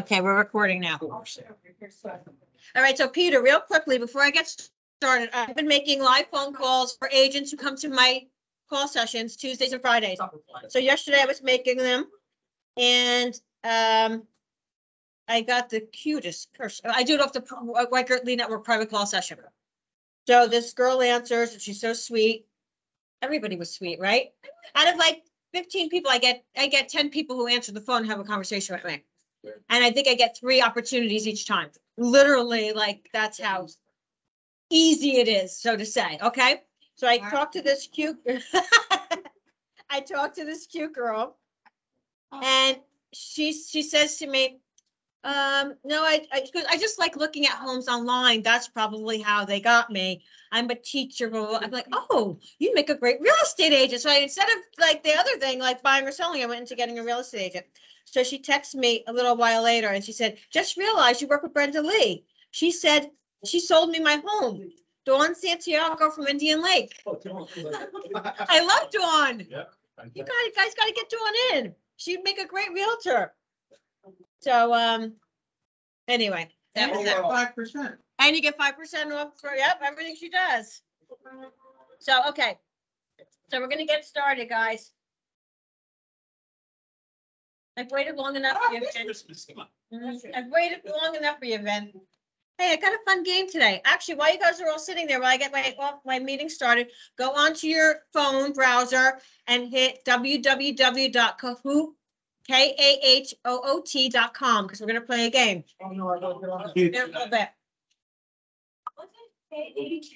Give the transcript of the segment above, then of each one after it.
Okay, we're recording now. All right, so Peter, real quickly, before I get started, I've been making live phone calls for agents who come to my call sessions Tuesdays and Fridays. So yesterday I was making them and I got the cutest person. I do it off the White Girl Lead Network private call session. So this girl answers and she's so sweet. Everybody was sweet, right? Out of like 15 people, I get 10 people who answer the phone and have a conversation with me. And I think I get 3 opportunities each time. Literally, like, that's how easy it is, so to say. Okay. So I talked to this cute, I talked to this cute girl and she says to me, no, I just like looking at homes online. That's probably how they got me. I'm a teacher. Blah, blah, blah. I'm like, oh, you make a great real estate agent. So instead of like the other thing, like buying or selling, I went into getting a real estate agent. So she texted me a little while later and she said, just realized you work with Brenda Lee. She said, she sold me my home. Dawn Santiago from Indian Lake. I love Dawn. Yeah, you guys got to get Dawn in. She'd make a great realtor. So, anyway. And you get 5%. And you get 5% off for, yep, everything she does. So, okay. So we're going to get started, guys. I've waited long enough for you, Vin. I've waited long enough for you, Vin. Hey, I got a fun game today. Actually, while you guys are all sitting there, while I get my meeting started, go onto your phone browser and hit www.kahoot.com because we're going to play a game. In a little bit.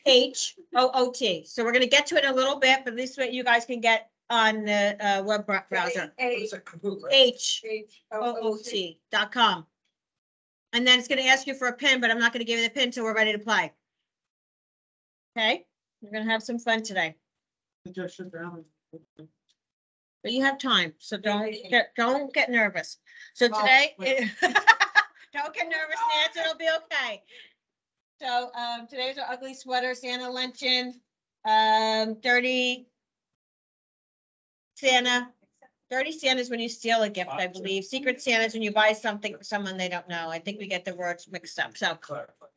H-O-O-T. So we're going to get to it in a little bit, but this way you guys can get on the web browser. H-O-O-T.com. And then it's going to ask you for a pin, but I'm not going to give you the pin until we're ready to play. Okay? We're going to have some fun today. Just sit down. But you have time, so don't get nervous. So today, don't get nervous, Nancy. It'll be okay. So today's our ugly sweater, Santa luncheon, dirty Santa. Dirty Santa is when you steal a gift, I believe. Secret Santa is when you buy something for someone they don't know. I think we get the words mixed up. So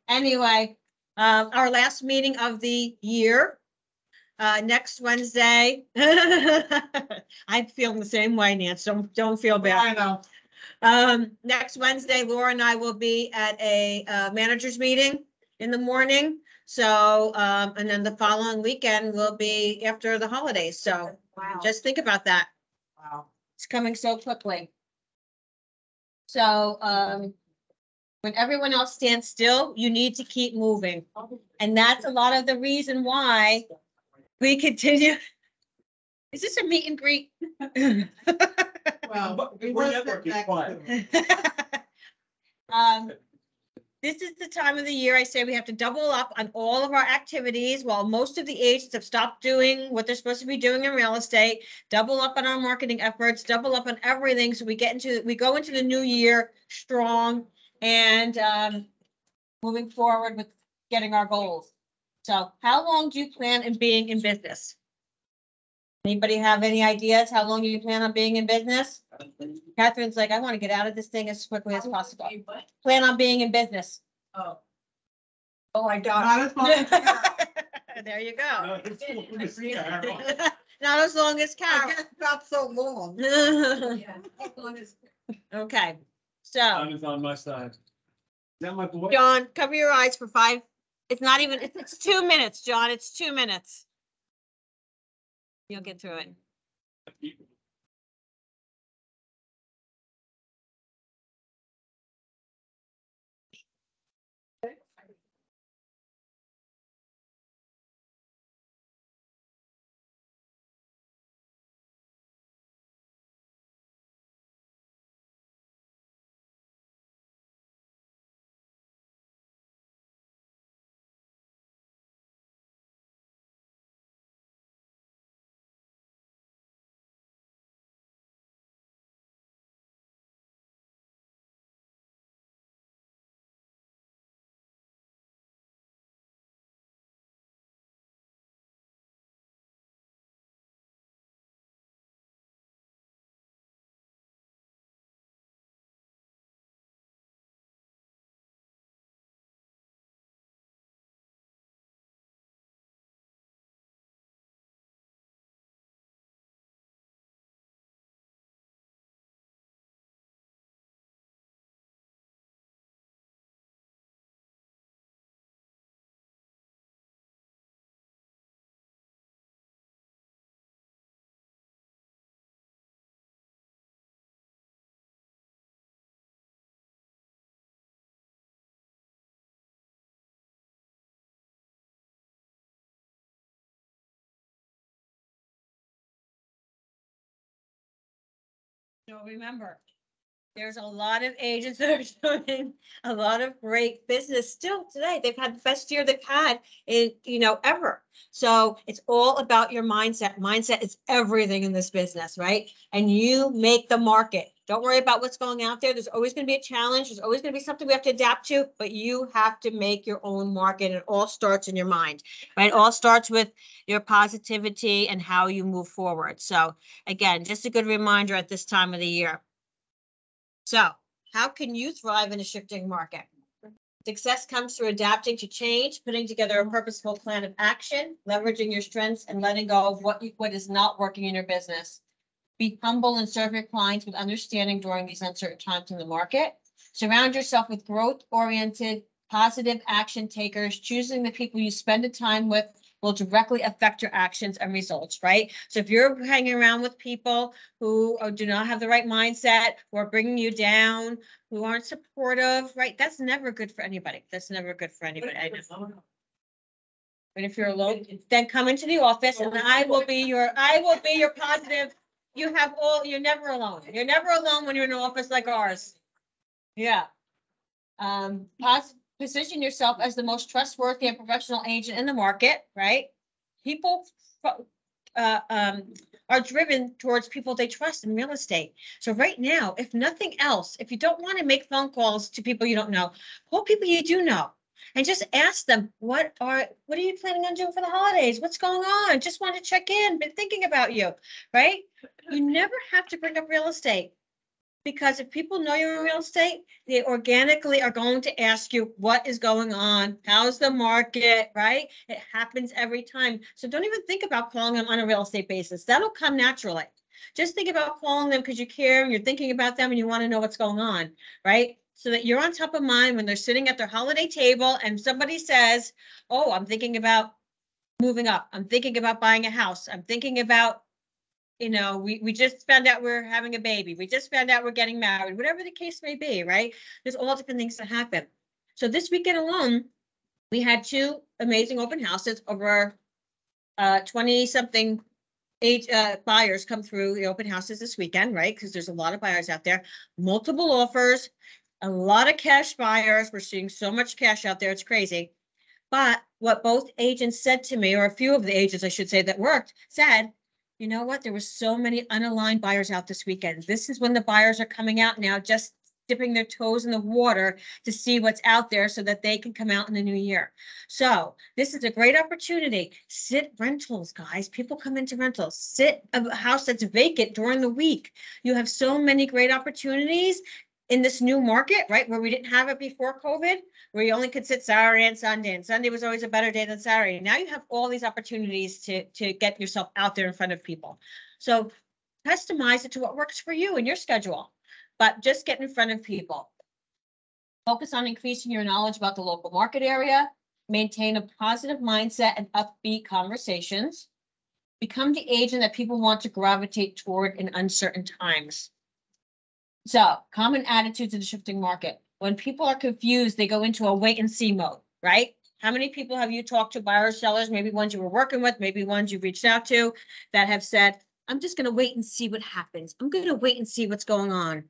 anyway, our last meeting of the year, next Wednesday. I'm feeling the same way, Nancy. Don't feel bad. I know. Next Wednesday, Laura and I will be at a manager's meeting in the morning. So, and then the following weekend will be after the holidays. So just think about that. Wow. It's coming so quickly. So, when everyone else stands still, you need to keep moving. And that's a lot of the reason why we continue. Is this a meet and greet? Well, this is the time of the year I say we have to double up on all of our activities while most of the agents have stopped doing what they're supposed to be doing in real estate, double up on our marketing efforts, double up on everything. So we go into the new year strong and moving forward with getting our goals. So how long do you plan on being in business? Anybody have any ideas how long you plan on being in business? Catherine's like, I want to get out of this thing as quickly as possible. Plan on being in business. Oh, I don't. Not as long as There you go. Carol. Not as long as Carol. Not so long. Yeah, as long as- Okay, so Time is on my side. Is that my boy? John, cover your eyes for 5. It's not even, it's 2 minutes, John. It's 2 minutes. You'll get through it. So remember, there's a lot of agents that are doing a lot of great business still today. They've had the best year they've had in, ever. So it's all about your mindset. Mindset is everything in this business, right? And you make the market. Don't worry about what's going out there. There's always going to be a challenge. There's always going to be something we have to adapt to, but you have to make your own market. It all starts in your mind, right? It all starts with your positivity and how you move forward. So again, just a good reminder at this time of the year. So how can you thrive in a shifting market? Success comes through adapting to change, putting together a purposeful plan of action, leveraging your strengths, and letting go of what is not working in your business. Be humble and serve your clients with understanding during these uncertain times in the market. Surround yourself with growth-oriented, positive action takers. Choosing the people you spend the time with will directly affect your actions and results, right? So if you're hanging around with people who do not have the right mindset, who are bringing you down, who aren't supportive, right? That's never good for anybody. That's never good for anybody. I know. And if you're alone, then come into the office and I will be your positive. You're never alone. You're never alone when you're in an office like ours. Yeah. Position yourself as the most trustworthy and professional agent in the market, right? People are driven towards people they trust in real estate. So right now, if nothing else, if you don't want to make phone calls to people you don't know, call people you do know and just ask them, what are you planning on doing for the holidays? What's going on? Just want to check in, been thinking about you, right? You never have to bring up real estate. Because if people know you're in real estate, they organically are going to ask you what is going on, how's the market, right? It happens every time. So don't even think about calling them on a real estate basis. That'll come naturally. Just think about calling them because you care and you're thinking about them and you want to know what's going on, right? So that you're on top of mind when they're sitting at their holiday table and somebody says, oh, I'm thinking about moving up. I'm thinking about buying a house. I'm thinking about we just found out we're having a baby. We just found out we're getting married, whatever the case may be, right? There's all different things that happen. So this weekend alone, we had 2 amazing open houses. Over 20-something buyers come through the open houses this weekend, right? Because there's a lot of buyers out there, multiple offers, a lot of cash buyers. We're seeing so much cash out there. It's crazy. But what both agents said to me, or a few of the agents, I should say, that worked, said, you know what? There were so many unaligned buyers out this weekend. This is when the buyers are coming out now, just dipping their toes in the water to see what's out there so that they can come out in the new year. So this is a great opportunity. Sit rentals, guys. People come into rentals. Sit a house that's vacant during the week. You have so many great opportunities in this new market, right? Where we didn't have it before COVID, where you only could sit Saturday and Sunday, and Sunday was always a better day than Saturday. Now you have all these opportunities to get yourself out there in front of people. So customize it to what works for you and your schedule, but just get in front of people. Focus on increasing your knowledge about the local market area, maintain a positive mindset and upbeat conversations, become the agent that people want to gravitate toward in uncertain times. So common attitudes in the shifting market. When people are confused, they go into a wait and see mode, right? How many people have you talked to, buyers, sellers, maybe ones you were working with, maybe ones you reached out to, that have said, I'm just going to wait and see what happens. I'm going to wait and see what's going on.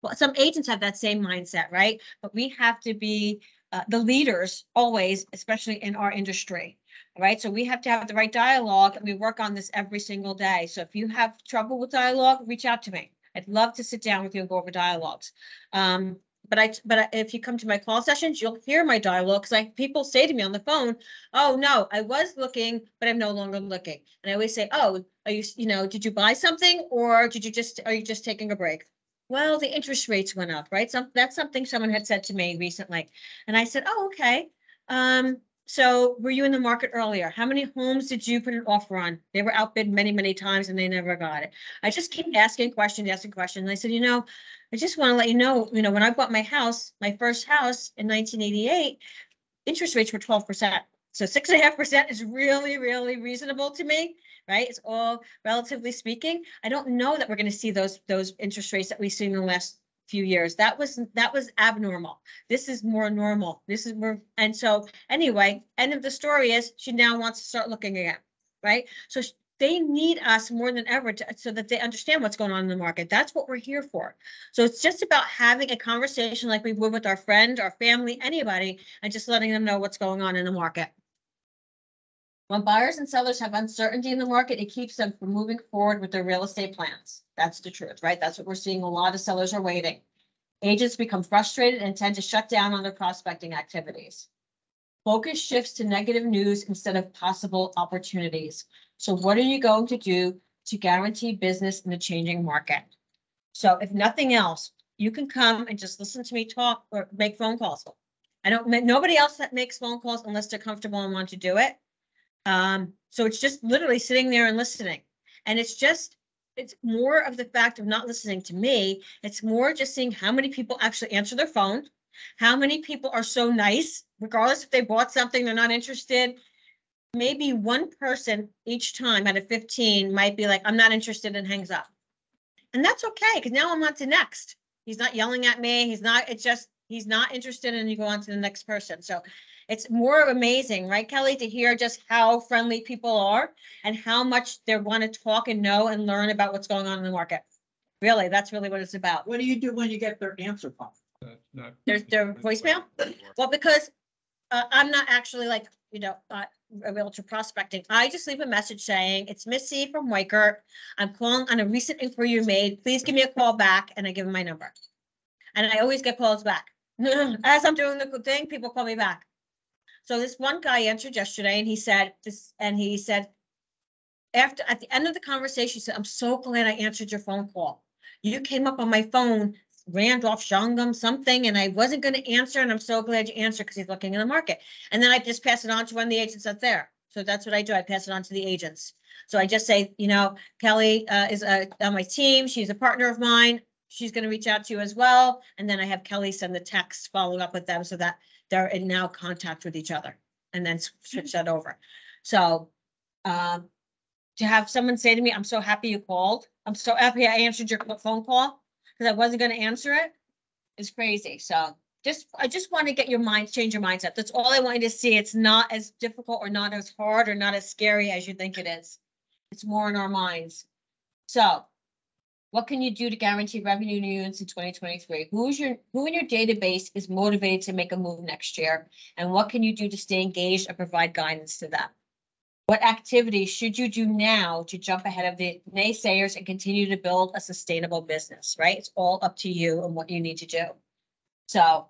Well, some agents have that same mindset, right? But we have to be the leaders always, especially in our industry, right? So we have to have the right dialogue, and we work on this every single day. So if you have trouble with dialogue, reach out to me. I'd love to sit down with you and go over dialogues. But if you come to my call sessions, you'll hear my dialogue, because people say to me on the phone, oh no, I was looking, but I'm no longer looking. And I always say, oh, are you, did you buy something, or are you just taking a break? Well, the interest rates went up, right? That's something someone had said to me recently. And I said, oh, okay. So were you in the market earlier? How many homes did you put an offer on? They were outbid many, many times and they never got it. I just keep asking questions. And I said, I just want to let you know, when I bought my house, my first house in 1988, interest rates were 12%. So 6.5% is really, really reasonable to me, right? It's all relatively speaking. I don't know that we're going to see those interest rates that we've seen in the last few years. That was abnormal. This is more normal. And so anyway, end of the story is she now wants to start looking again, right? So they need us more than ever so that they understand what's going on in the market. That's what we're here for. So it's just about having a conversation like we would with our friend, our family, anybody, and just letting them know what's going on in the market. When buyers and sellers have uncertainty in the market, it keeps them from moving forward with their real estate plans. That's the truth, right? That's what we're seeing. A lot of sellers are waiting. Agents become frustrated and tend to shut down on their prospecting activities. Focus shifts to negative news instead of possible opportunities. So what are you going to do to guarantee business in a changing market? So if nothing else, you can come and just listen to me talk or make phone calls. Nobody else that makes phone calls unless they're comfortable and want to do it. So it's just literally sitting there and listening. And it's more of the fact of not listening to me. It's more just seeing how many people actually answer their phone, how many people are so nice, regardless if they bought something, they're not interested. Maybe one person each time out of 15 might be like, I'm not interested, and hangs up. And that's okay, because now I'm on to next. He's not yelling at me. He's not interested, and you go on to the next person. So it's more amazing, right, Kelly, to hear just how friendly people are and how much they want to talk and know and learn about what's going on in the market. Really, that's really what it's about. What do you do when you get their answer phone? There's their voicemail. Well, because I'm not actually like, a realtor prospecting. I just leave a message saying, it's Missy from Weichert. I'm calling on a recent inquiry you made. Please give me a call back. And I give them my number. And I always get calls back. As I'm doing the good thing, people call me back. So this one guy answered yesterday, and he said, at the end of the conversation, he said, I'm so glad I answered your phone call. You came up on my phone, Randolph, Shungum, something, and I wasn't going to answer, and I'm so glad you answered because he's looking in the market. And then I just pass it on to one of the agents that's there. So that's what I do. I pass it on to the agents. So I just say, Kelly is on my team. She's a partner of mine. She's going to reach out to you as well. And then I have Kelly send the text following up with them so that they're in now contact with each other, and then switch that over. So to have someone say to me, I'm so happy you called. I'm so happy I answered your phone call because I wasn't going to answer it, is crazy. So I just want to get change your mindset. That's all I want you to see. It's not as difficult or not as hard or not as scary as you think it is. It's more in our minds. So what can you do to guarantee revenue units in 2023? Who in your database is motivated to make a move next year? And what can you do to stay engaged and provide guidance to them? What activities should you do now to jump ahead of the naysayers and continue to build a sustainable business, right? It's all up to you and what you need to do. So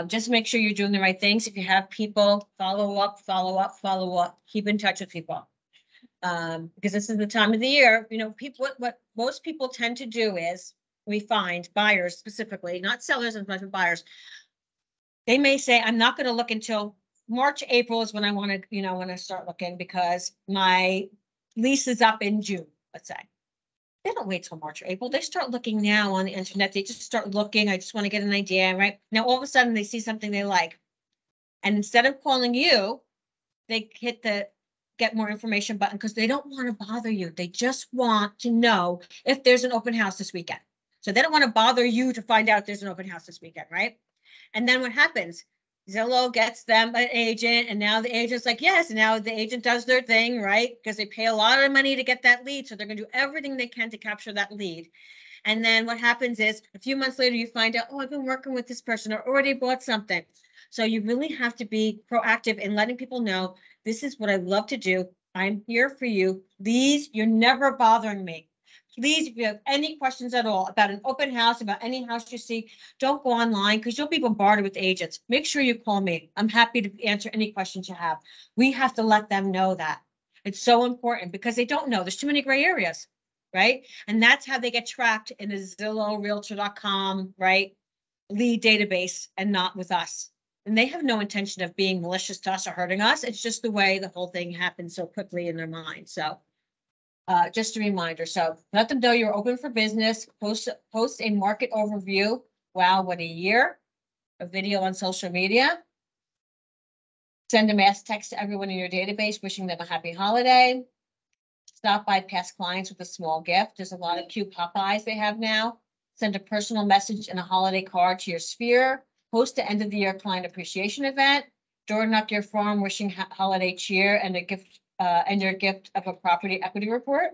just make sure you're doing the right things. If you have people, follow up, keep in touch with people. Because this is the time of the year, people, what most people tend to do is, we find buyers specifically, not sellers as much as buyers, they may say, I'm not going to look until March, April is when I want to, start looking because my lease is up in June, let's say. They don't wait till March or April. They start looking now on the internet. They just start looking. I just want to get an idea, right? Now, all of a sudden they see something they like. And instead of calling you, they hit the get more information button because they don't want to bother you. They just want to know if there's an open house this weekend. So they don't want to bother you to find out there's an open house this weekend, right? And then what happens? Zillow gets them an agent, and now the agent's like, yes, and now the agent does their thing, right? Because they pay a lot of money to get that lead. So they're going to do everything they can to capture that lead. And then what happens is a few months later, you find out, oh, I've been working with this person or already bought something. So you really have to be proactive in letting people know, this is what I love to do. I'm here for you. Please, you're never bothering me. Please, if you have any questions at all about an open house, about any house you see, don't go online because you'll be bombarded with agents. Make sure you call me. I'm happy to answer any questions you have. We have to let them know that. It's so important because they don't know. There's too many gray areas, right? And that's how they get tracked in a Zillow, Realtor.com, right? Lead database and not with us. And they have no intention of being malicious to us or hurting us. It's just the way the whole thing happens so quickly in their mind. So just a reminder. So let them know you're open for business. Post a market overview. Wow, what a year. A video on social media. Send a mass text to everyone in your database wishing them a happy holiday. Stop by past clients with a small gift. There's a lot of cute Popeyes they have now. Send a personal message and a holiday card to your sphere. Host the end of the year client appreciation event. Door knock your farm wishing holiday cheer and a gift and your gift of a property equity report.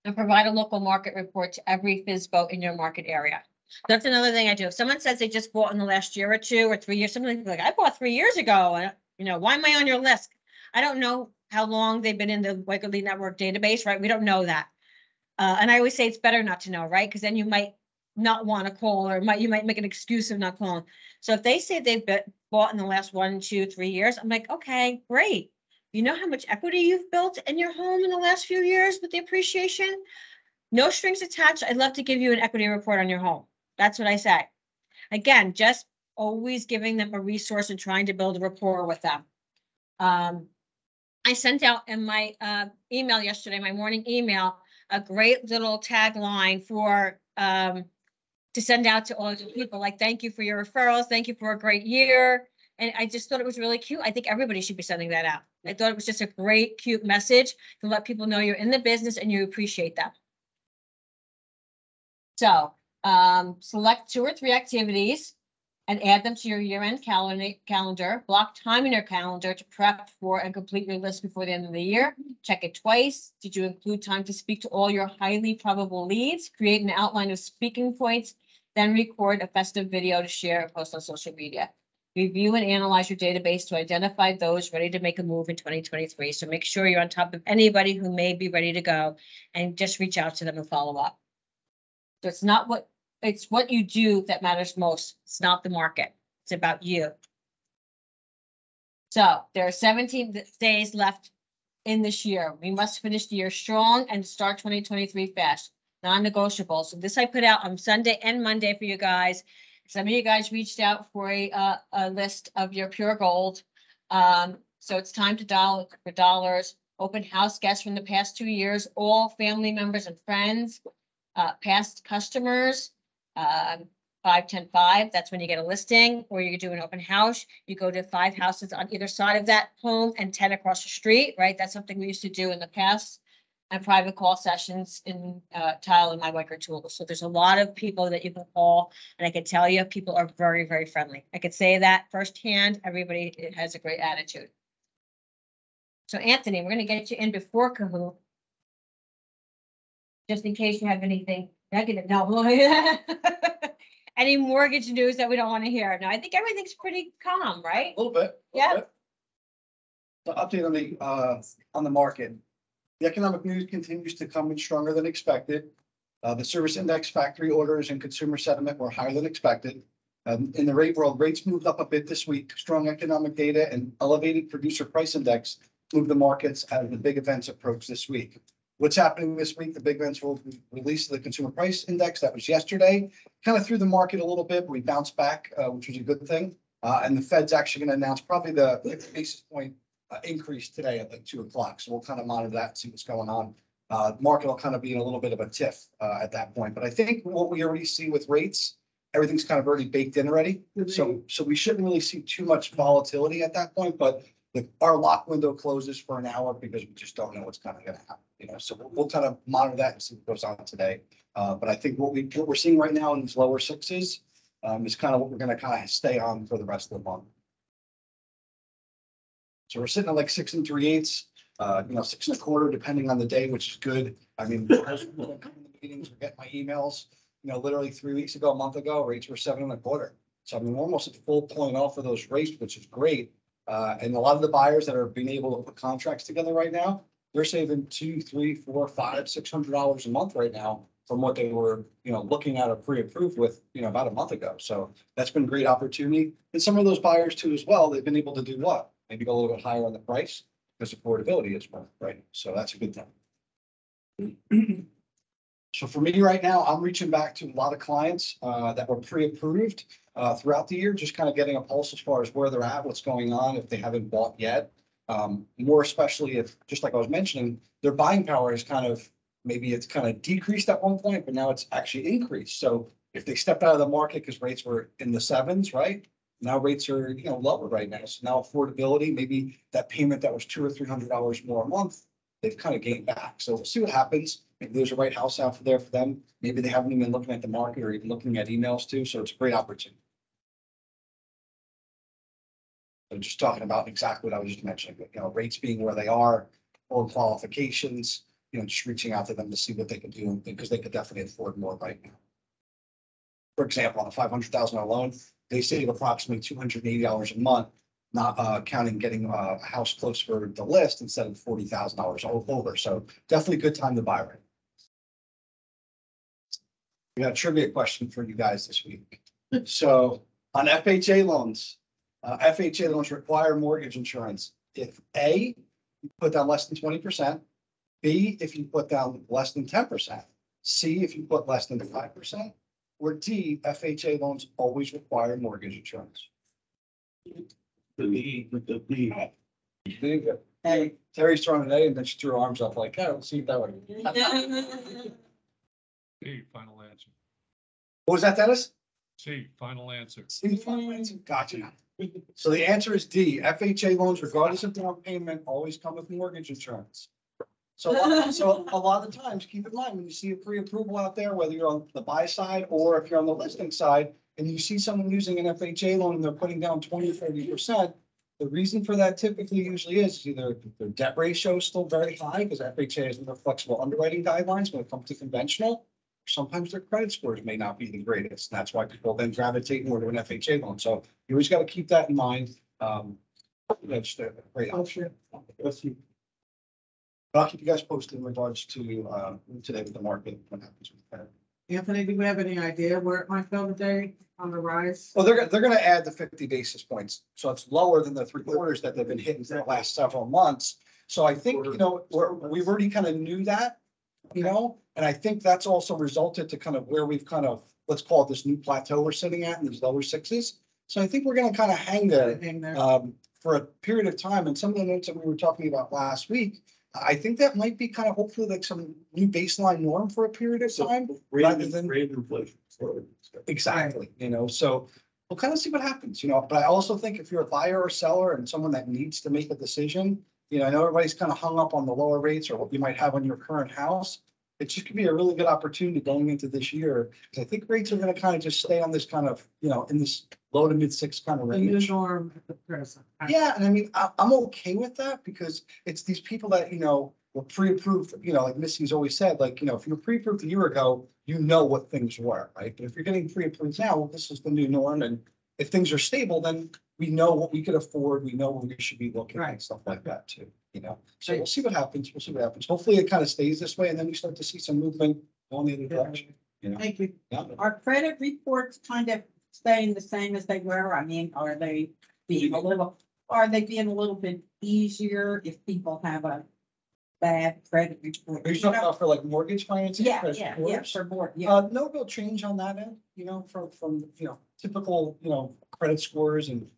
And provide a local market report to every FISBO in your market area. That's another thing I do. If someone says they just bought in the last year or 2 or 3 years, something like, I bought 3 years ago, and why am I on your list? I don't know how long they've been in the Waco Lead Network database, right? We don't know that. And I always say it's better not to know, right? Because then you might not want to call, or you might make an excuse of not calling. So if they say they've bought in the last 1, 2, 3 years, I'm like, okay, great. You know how much equity you've built in your home in the last few years with the appreciation? No strings attached. I'd love to give you an equity report on your home. That's what I say. Again, just always giving them a resource and trying to build a rapport with them. I sent out in my email yesterday, my morning email, a great little tagline for to send out to all the people, like, thank you for your referrals. Thank you for a great year. And I just thought it was really cute. I think everybody should be sending that out. I thought it was just a great, cute message to let people know you're in the business and you appreciate them. So select 2 or 3 activities and add them to your year-end calendar. Block time in your calendar to prep for and complete your list before the end of the year. Check it twice. Did you include time to speak to all your highly probable leads? Create an outline of speaking points, then record a festive video to share and post on social media. Review and analyze your database to identify those ready to make a move in 2023. So make sure you're on top of anybody who may be ready to go, and just reach out to them and follow up. So it's what you do that matters most. It's not the market. It's about you. So there are 17 days left in this year. We must finish the year strong and start 2023 fast. Non-negotiable. So this I put out on Sunday and Monday for you guys. Some of you guys reached out for a list of your pure gold. So it's time to dial for dollars. Open house guests from the past 2 years, all family members and friends, past customers, 5-10-5. That's when you get a listing, or you do an open house. You go to 5 houses on either side of that home and 10 across the street, right? That's something we used to do in the past. And private call sessions in Tile and My Wiker tools. So there's a lot of people that you can call, and I can tell you, people are very, very friendly. I could say that firsthand. Everybody has a great attitude. So Anthony, we're going to get you in before Kahoot, just in case you have anything negative. No, any mortgage news that we don't want to hear. No, I think everything's pretty calm, right? A little bit. Yeah. The update on the market. The economic news continues to come in stronger than expected. The service index, factory orders, and consumer sentiment were higher than expected. In the rate world, rates moved up a bit this week. Strong economic data and elevated producer price index moved the markets as the big events approach this week. What's happening this week? The big events will release the consumer price index. That was yesterday. Kind of threw the market a little bit, but we bounced back, which was a good thing. And the Fed's actually going to announce probably the 50 basis point increase today at like 2 o'clock. So we'll kind of monitor that and see what's going on. Market will kind of be in a little bit of a tiff at that point. But I think what we already see with rates, everything's kind of already baked in already. So we shouldn't really see too much volatility at that point. But our lock window closes for an hour because we just don't know what's kind of going to happen. So we'll kind of monitor that and see what goes on today. But I think what we're seeing right now in these lower 6s is kind of what we're going to kind of stay on for the rest of the month. So we're sitting at like 6 3/8, 6 1/4, depending on the day, which is good. I mean, meetings, we're getting my emails. Literally 3 weeks ago, a month ago, rates were 7 1/4. So I mean, we're almost at full point off of those rates, which is great. And a lot of the buyers that are being able to put contracts together right now, they're saving $200, $300, $400, $500, $600 a month right now from what they were, looking at or pre-approved with, about a month ago. So that's been a great opportunity. And some of those buyers too, as well, they've been able to do what? Maybe go a little bit higher on the price because affordability is more, right? So that's a good thing. So for me right now, I'm reaching back to a lot of clients that were pre-approved throughout the year, just kind of getting a pulse as far as where they're at, what's going on, if they haven't bought yet. More especially if, just like I was mentioning, their buying power is maybe it's kind of decreased at one point, but now it's actually increased. So if they stepped out of the market because rates were in the 7s, right? Now rates are, lower right now. So now affordability, maybe that payment that was $200 or $300 more a month, they've kind of gained back. So we'll see what happens. Maybe there's a right house out there for them. Maybe they haven't even been looking at the market or even looking at emails too. So it's a great opportunity. So just talking about exactly what I was just mentioning, you know, rates being where they are, or qualifications, you know, just reaching out to them to see what they can do, because they could definitely afford more right now. For example, on a $500,000 loan, they save approximately $280 a month, not counting getting a house close for the list instead of $40,000 over. So definitely a good time to buy right. We got a trivia question for you guys this week. So on FHA loans, FHA loans require mortgage insurance if A, you put down less than 20%, B, if you put down less than 10%, C, if you put less than 5%, or D, FHA loans always require mortgage insurance. The B, with the B. There you go. Hey, Terry's throwing an A and then she threw her arms up like, oh, let's see if that one. C, final answer. What was that, Dennis? C, final answer. C, final answer. Gotcha. So the answer is D. FHA loans, regardless of down payment, always come with mortgage insurance. So a lot of times, keep in mind, when you see a pre-approval out there, whether you're on the buy side or if you're on the listing side, and you see someone using an FHA loan and they're putting down 20-30%, the reason for that typically usually is either their debt ratio is still very high because FHA has more flexible underwriting guidelines when it comes to conventional. Sometimes their credit scores may not be the greatest. That's why people then gravitate more to an FHA loan. So you always got to keep that in mind. That's just a great option. I'll keep you guys posted in regards to today with the market, what happens with that. Anthony, do we have any idea where it might go today on the rise? Well, they're gonna add the 50 basis points, so it's lower than the 3/4 that they've been hitting for the last several months. So I think, you know, we've already kind of knew that, you know, and I think that's also resulted to kind of where we've kind of, let's call it this new plateau we're sitting at in these lower sixes. So I think we're gonna kind of hang there Hang there. for a period of time, and some of the notes that we were talking about last week, I think that might be kind of hopefully like some new baseline norm for a period of time. Rather than inflation. exactly, you know, so we'll kind of see what happens, you know, but I also think if you're a buyer or seller and someone that needs to make a decision, you know, I know everybody's kind of hung up on the lower rates or what you might have on your current house. It just could be a really good opportunity going into this year. 'Cause I think rates are going to kind of just stay on this kind of, you know, in this low to mid 6 kind of The new range. norm at the present. Yeah, and I mean, I'm okay with that because it's these people that, you know, were pre-approved, you know, like Missy's always said, like, you know, if you were pre-approved a year ago, you know what things were, right? But if you're getting pre-approved now, well, this is the new norm. And if things are stable, then we know what we could afford. We know where we should be looking and Right. stuff like that too, you know? So we'll see what happens. We'll see what happens. Hopefully it kind of stays this way and then we start to see some movement going the other direction, you know? Thank you. Yeah. Are credit reports kind of staying the same as they were? I mean, are they being a little bit easier if people have a bad credit report? Are you talking about for like mortgage financing? Yeah, credit yeah, scores? for more, yeah. No real change on that end, you know, from, you know, typical, you know, credit scores and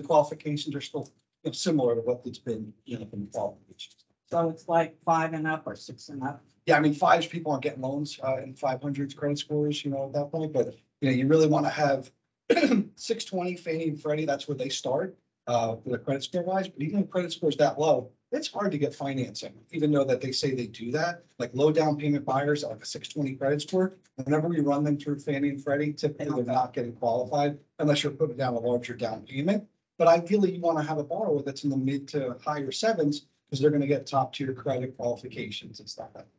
qualifications are still, you know, similar to what it's been, you know, from the qualifications. So it's like 5 and up or 6 and up. Yeah, I mean, fives, people aren't getting loans, in 500s credit scores, you know, at that point, but, you know, you really want to have 620 Fannie and Freddie, that's where they start, with a credit score wise, but even if credit scores that low, it's hard to get financing, even though that they say they do that, like low down payment buyers, like a 620 credit score. Whenever we run them through Fannie and Freddie, typically they're not getting qualified unless you're putting down a larger down payment. But ideally, you want to have a borrower that's in the mid to higher sevens, because they're going to get top tier credit qualifications and stuff like that.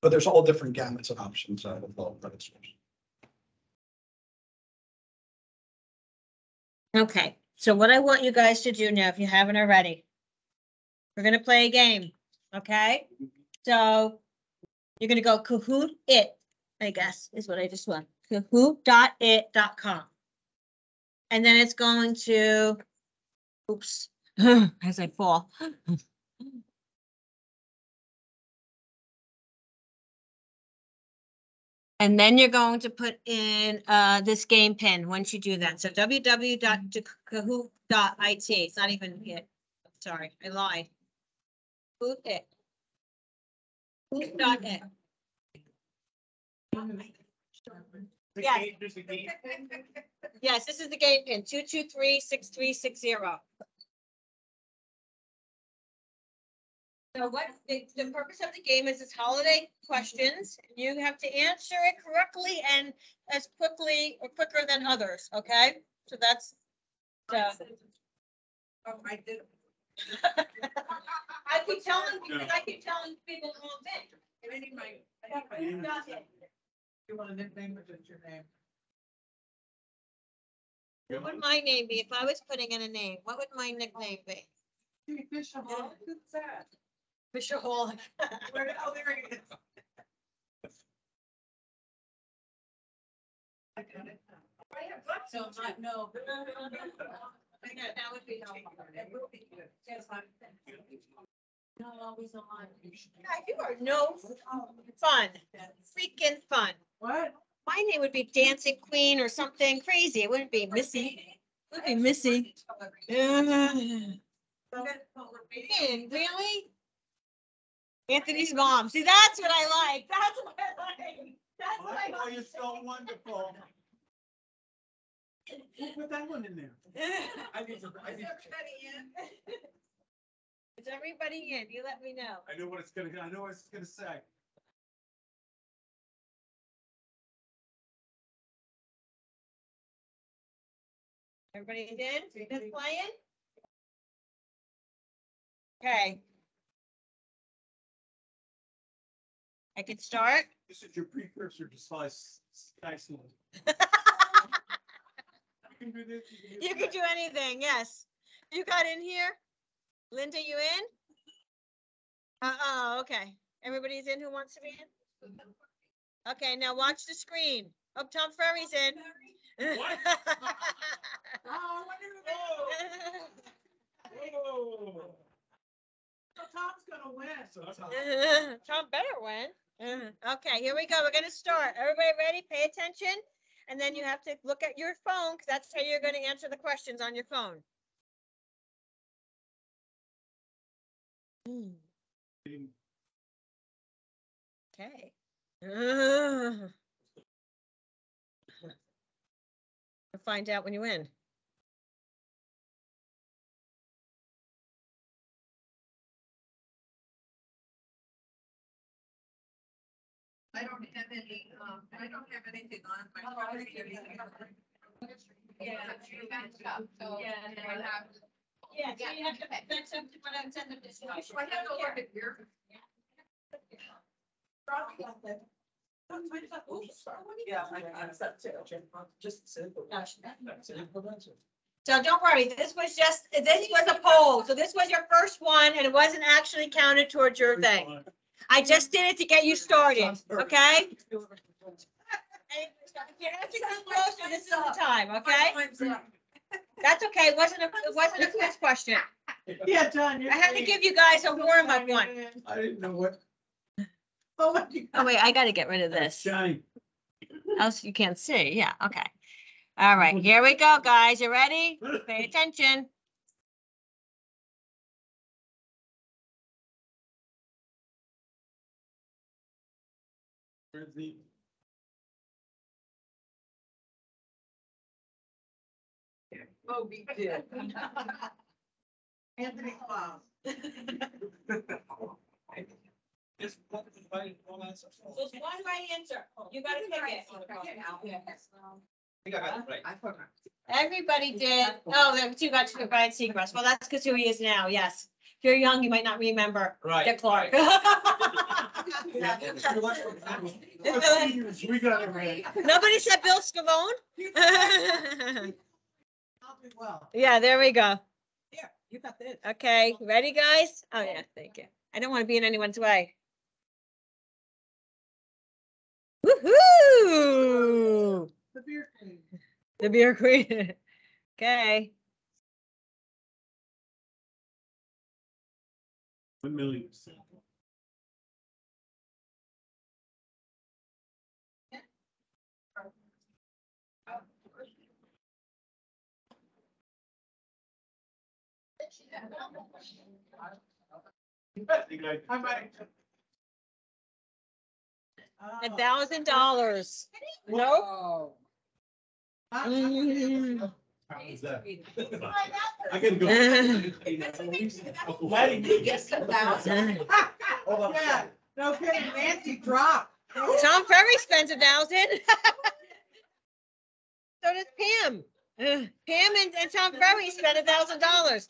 But there's all different gamuts of options with low credit scores. Okay, so what I want you guys to do now, if you haven't already, we're gonna play a game, okay? So you're gonna go Kahoot it, I guess, is what I just want. Kahoot.it.com. And then it's going to, oops, as I fall. And then you're going to put in this game pin once you do that. So www.kahoot.it. It's not even it. Sorry, I lied. Kahoot it. Kahoot.it. Yes. Yes, this is the game pin, 223-6360. So what the purpose of the game is holiday questions. You have to answer it correctly and as quickly or quicker than others, okay? So that's So Oh, I did. I keep telling people the wrong thing. I need my. You want a nickname or just your name? What would my name be if I was putting in a name? What would my nickname be? Fisher Hall, who's that? Fisher Hall. Where, oh, there he is. I got it. So not no. That would be helpful. It will be good. Yes, I'm. Not always on. Yeah, you are no fun. Freaking fun. What? My name would be Dancing Queen or something crazy. It wouldn't be Missy. It would be Missy. Man, really? Anthony's mom. See, that's what I like. That's what I like. That's what I like. You're so wonderful. Who put that one in there? I need to. Is everybody in? You let me know. I know what it's gonna. I know what it's gonna say. Everybody's in? Just playing? Okay. I can start. This is your precursor to slice. You can do this. You can do anything, yes. You got in here? Linda, you in? Oh, okay. Everybody's in who wants to be in? Okay, now watch the screen. Oh, Tom Ferry's in. What? Oh, what is it? Whoa. Tom's gonna win. Tom better win. Okay, here we go. We're gonna start. Everybody ready? Pay attention. And then you have to look at your phone because that's how you're gonna answer the questions on your phone. Okay. We'll find out when you win. I don't have any, I don't have anything on my. Yeah, you matched up, so. Yeah, then I have- Yeah, so you have to, that's up to what I'm sending this. I have to look at your. Yeah, I'm set too. Just simple. So don't worry, this was a poll. So this was your first one and it wasn't actually counted towards your thing. I just did it to get you started, okay? If you have to come closer, this is the time, okay? That's okay. It wasn't a quiz question. Yeah, John. I had to give you guys a warm-up one. I didn't know what. Oh, wait, I gotta get rid of this. Johnny. Else you can't see. Yeah, okay. All right, here we go, guys. You ready? Pay attention. Where's the? Oh, we did. Anthony Klaus. Just one answer. There's one right answer. You gotta pick it. I got it right. I forgot. Everybody did. Oh, there two got to Brian Seacrest. Well, that's because who he is now. Yes. If you're young, you might not remember. Right. Dick Clark. We got it right. Nobody said Bill Scavone? I'll do well. Yeah, there we go. Here, you got this. Okay, ready, guys? Oh, yeah, thank you. I don't want to be in anyone's way. Woohoo! The beer queen. The beer queen. Okay. 1 million. I might. $1,000. Nope. Oh. Mm. How was that? I can go. Yeah, no kidding, Nancy dropped. Tom Ferry spends $1,000. So does Pam. Pam and Tom Ferry spent $1,000.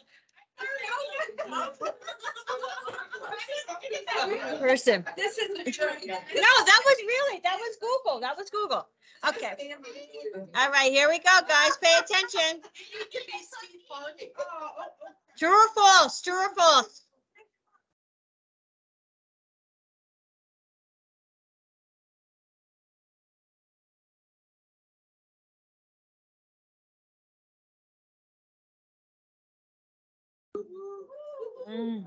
Person. This is a joke. No, that was Google. That was Google. Okay. All right, here we go, guys. Pay attention. True or false? True or false? Mm.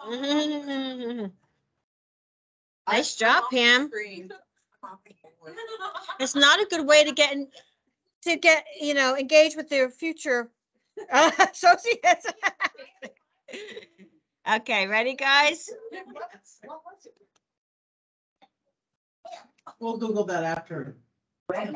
Mhm. Nice job, Pam. It's not a good way to get engage with their future associates. Okay, ready, guys? We'll Google that after. Hey,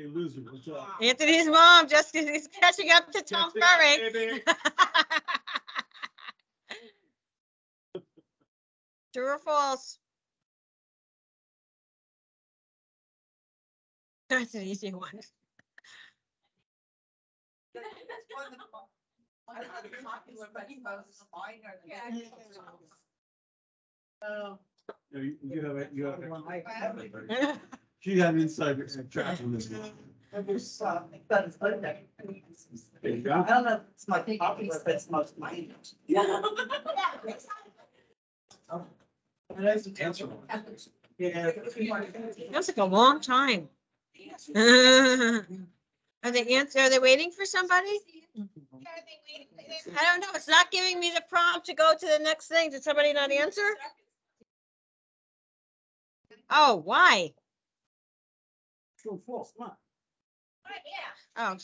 loser, what's up? Anthony's mom just is catching up to Tom Ferry. True or false? That's an easy one. Oh. You have she had an inside track on this one. There you go. I don't know if it's my copy, but it's most mine. Answer. Yeah. Feels like a long time. Are they waiting for somebody? I don't know. It's not giving me the prompt to go to the next thing. Did somebody not answer? Oh, why? True, false, come on. Oh,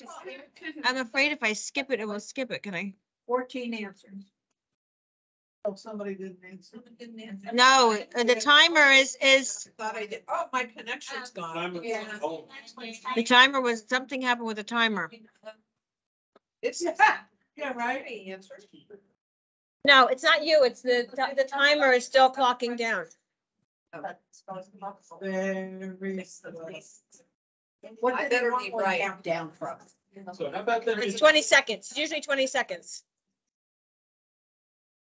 I'm afraid if I skip it, it will skip it. Can I? 14 answers. Oh, somebody didn't answer. No, the timer is, Thought I did. Oh, my connection's gone. Oh, the timer was, something happened with the timer. It's, yeah, right. Answers. No, it's not you. It's the timer is still clocking down. Very. What I did better they be want right. count down from? so how about that? It's 20 seconds. It's usually 20 seconds.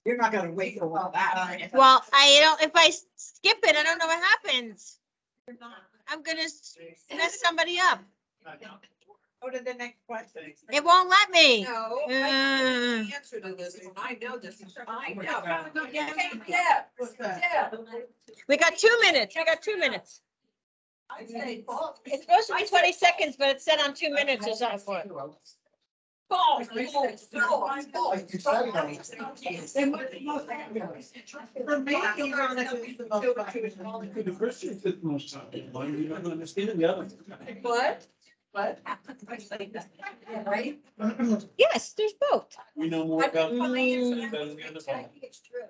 You're not gonna wait for all that. Well, if I skip it, I don't know what happens. I'm gonna mess somebody up. Go to the next question. It won't let me. No, I know the answer to this one. I know this. I know. Yeah. What's that? Yeah. We got 2 minutes. We got 2 minutes. I'd say false. It's supposed to be 20 seconds, but it's set on 2 minutes or something for it. False. For me, ironically, the most. The first two took the most time. One, you don't understand the other. What? What? Right? Yes, there's both. We know more about. Mm. Than the other one. it's true.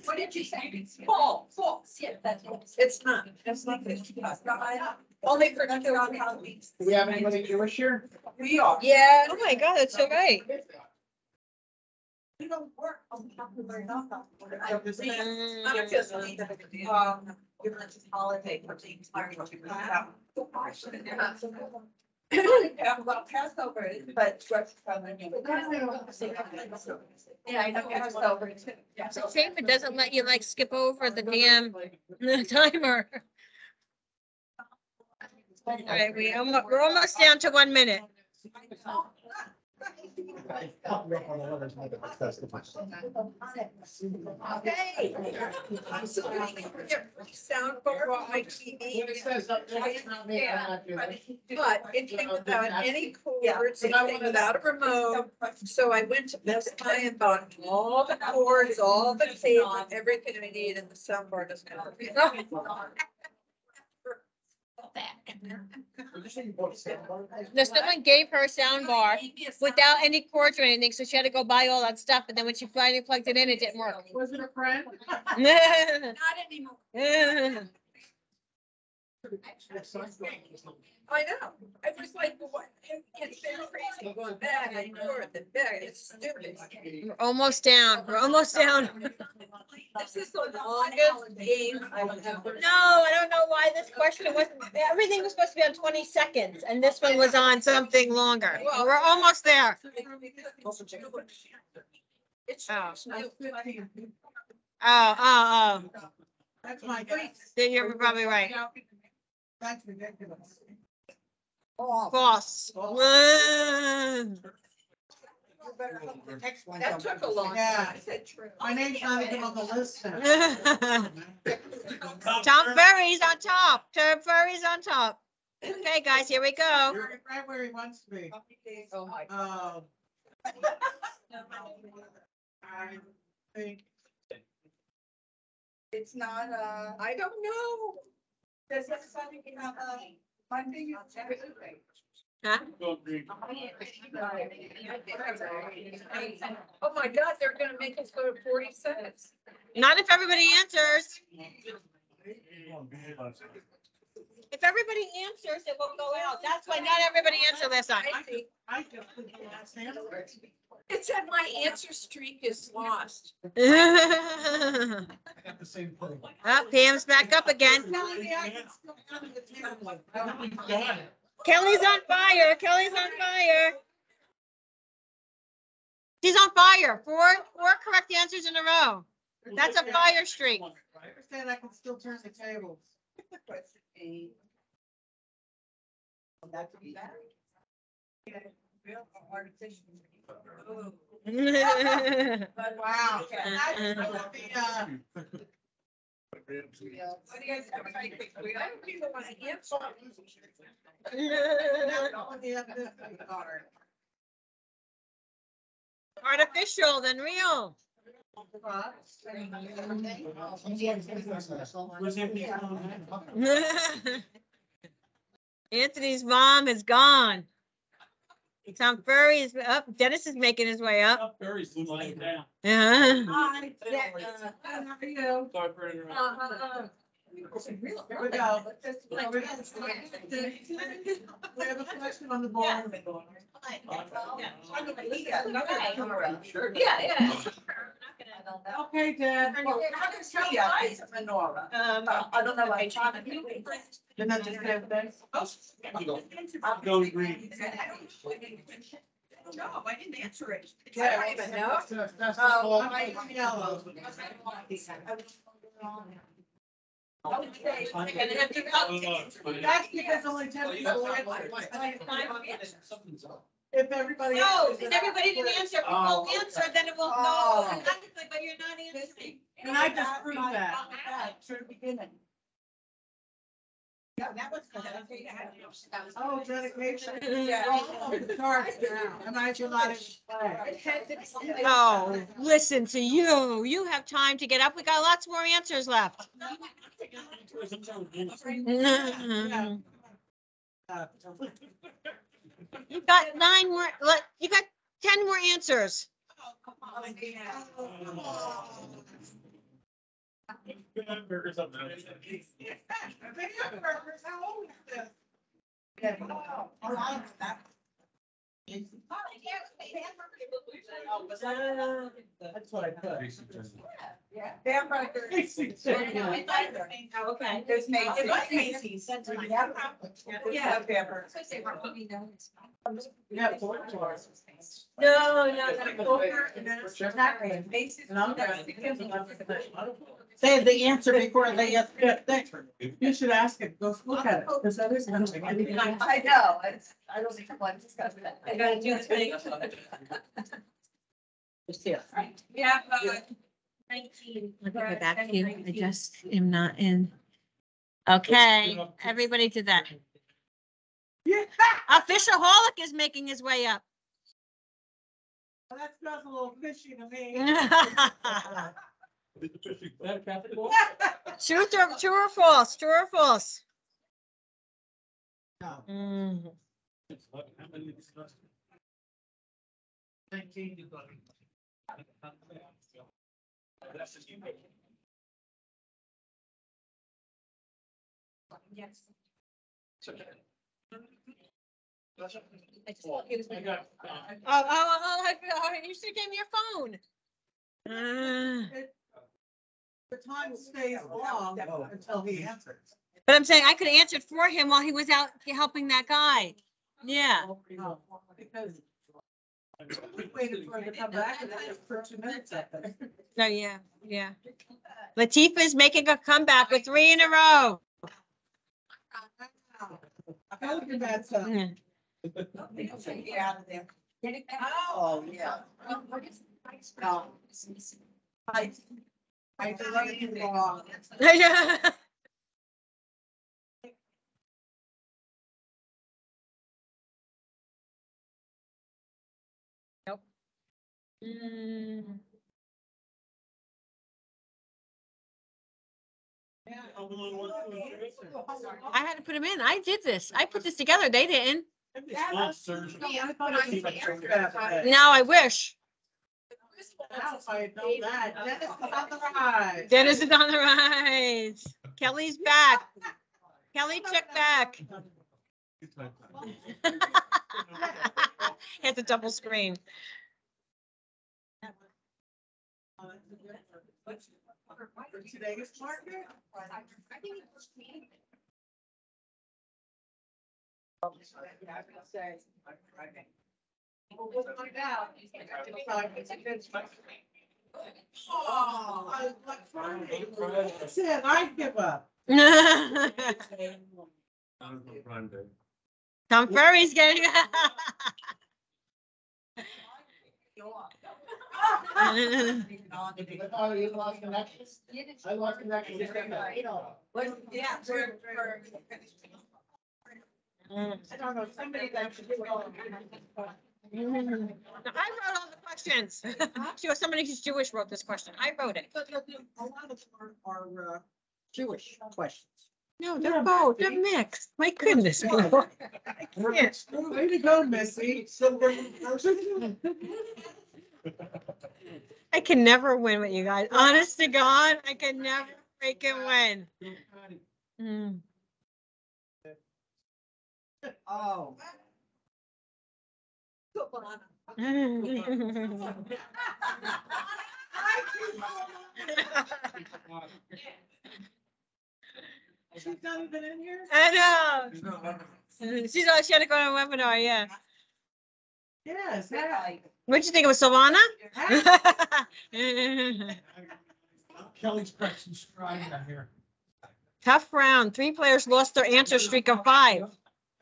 What did you say? False. False. Yeah, that's what. It's not. It's not. Only for Halloween. Do we have anybody Jewish here? We are. Yeah. Oh my God, that's so right. We don't work on Halloween. Not just religious holiday for the entire. Well, Passover, but. Yeah, I know Passover too. It's a shame it doesn't let you like skip over the damn timer. All right, we're almost down to 1 minute. Okay. Soundbar on my TV. But it came without any cords, it came without a remote. So I went to Best Buy and bought all the cords, all the cable, everything I need, and the soundbar doesn't have. about that. No, someone gave her a sound bar without any cords or anything, so she had to go buy all that stuff, and then when she finally plugged it in, it didn't work. Was it a friend? Not anymore. I know. I was like, what? It's been crazy. Going back and forth and back. It's stupid. We're almost down. We're almost down. This is the longest game I've ever. No, I don't know why this question wasn't, everything was supposed to be on 20 seconds, and this one was on something longer. We're almost there. It's. Oh. It's- Oh. That's my guess. Then you're probably right. That's ridiculous. False. Next one. That took a long Yeah. time. I said true. My name's not even on the list now. Tom Ferry's on top. Tom Ferry's on top. Okay, guys, here we go. Right where he wants to be. Oh, my. I think It's not, I don't know. Does that something about, Monday? Huh? Oh, my God, they're gonna make us go to 40 seconds. Not if everybody answers. If everybody answers, it won't go out. That's why not everybody answered last time. I think. I just think the last answer. It said my answer streak is lost. Oh, I got the same thing. Pam's back up again. Kelly's on fire. Kelly's on fire. She's on fire. Four correct answers in a row. That's a fire streak. I understand I can still turn the tables. Wow. I don't even want to answer. Artificial than real. Anthony's mom is gone. Tom Furry is up. Dennis is making his way up. Very soon lying down. Yeah. Hi, how are you? Sorry for interrupting. Here we go. We have a question on the board. Yeah. Okay, Dad. I don't know why. Didn't I just have this? Go green. No, I didn't answer it. I Yeah. don't even know. That's Oh, I'm yellow. Okay. That's because only 10 people answered. If everybody. No, answers, if everybody didn't answer, if you won't answer, then it will go Oh. automatically, but you're not answering. And I just proved that. To the beginning. Oh, dedication. Oh, the charge now. And I do not. Oh, listen to you. You have time to get up. We got lots more answers left. You got 9 more, you got 10 more answers. Hamburgers up there. That's what I put. Okay. There's Macy's. Yeah. Yeah. They had the answer before they asked the thing. You should ask it, go look at it, because others don't. I know, I don't think I want to discuss that. I gotta do the thing. Yeah. 19. Let me go back to you. I just am not in. Okay, everybody did that. Yeah. Official Holic is making his way up. Well, that smells a little fishy to me. True or false? True or false? No. Mm. Yes. I just thought he was. Oh, you should give me your phone. The time stays long until he answers. But I'm saying I could answer it for him while he was out helping that guy. Yeah. Because we waited for him to come back and then for 2 minutes at this. Oh, yeah, yeah. Latifah's making a comeback with 3 in a row. Look at that stuff. Mm. Get out of there. Oh, yeah. No. I did everything wrong. Nope. Mm. I had to put him in. I did this. I put this together. They didn't. No, I wish. Dennis is on the rise. Kelly's back. Kelly, check back. It's a double screen. Today's market? That's it, I give up. Tom Ferry's getting. Oh, you lost connection? I lost connection. Yeah. I don't know, somebody that should go. I wrote all the questions. Sure, somebody who's Jewish wrote this question. I wrote it. A lot of them are Jewish questions. No, they're both. They're mixed. My goodness. People. I can't. Way to go, Missy. I can never win with you guys. Honest to God, I can never freaking win. Mm. Oh. She's not even in here? I know. She had to go to a webinar, yeah. Yes, yeah. What'd you think it was, Silvana? Kelly's pressing stride down here. Tough round. 3 players lost their answer streak of 5.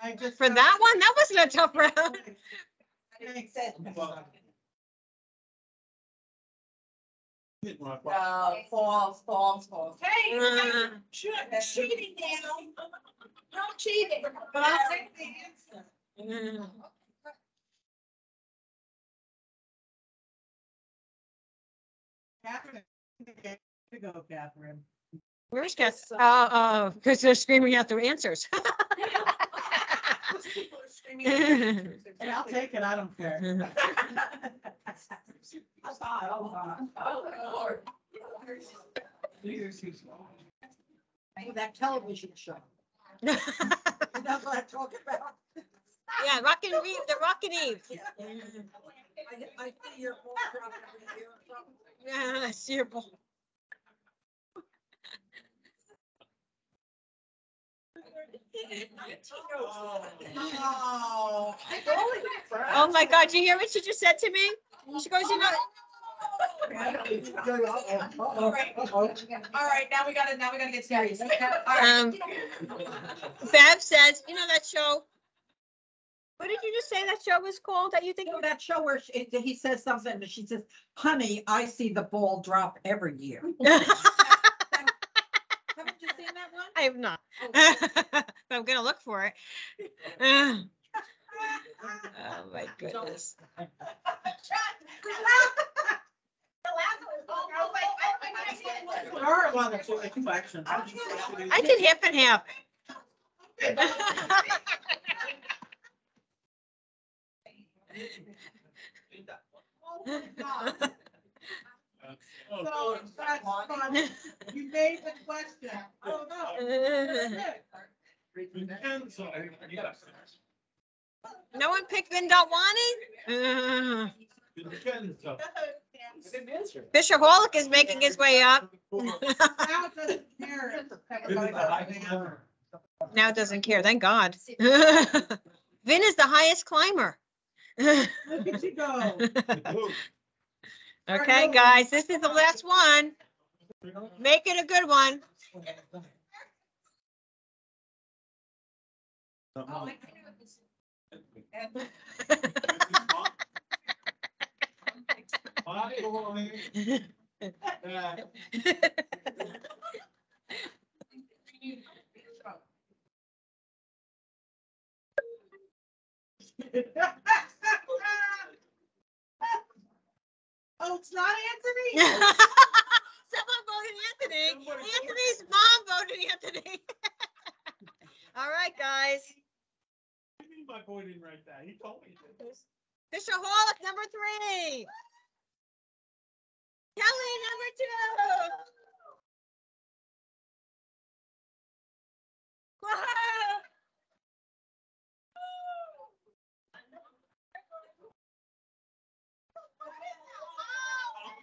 I just. For that one, that wasn't a tough round. False. Hey, cheating now. No cheating. But I'll take the answer. Catherine, here you go, Catherine. Where's Cass? Because they're screaming out their answers. People are screaming at me. And I'll take it, I don't care. Oh, Lord. That television show. You know what I'm talking about? Yeah, Rockin' Eve, the Rockin' Eve. I see your whole crop every year. Yeah, I see your ball. Oh. Oh my God, did you hear what she just said to me? She goes, you know. All right, now we gotta get serious. All right. Bev says, you know that show? What did you just say that show was called that you think? You know that show where he says something and she says, honey, I see the ball drop every year. Haven't you seen that one? I have not. But I'm gonna look for it. Oh my goodness. There are a lot of collections. I did half and half. So that's fun. You made the question. Oh, no. No one picked Vin.Wani? Fisherholic is making his way up. Now it doesn't care if everybody got an answer. Now it doesn't care, thank God. Vin is the highest climber. Look at you go. Okay, guys, this is the last one. Make it a good one. Oh, it's not Anthony? Someone voted Anthony. Anthony's mom voted Anthony. All right, guys. My boy didn't write that. He told me to. Fisherholic number 3. Kelly number 2. Wow.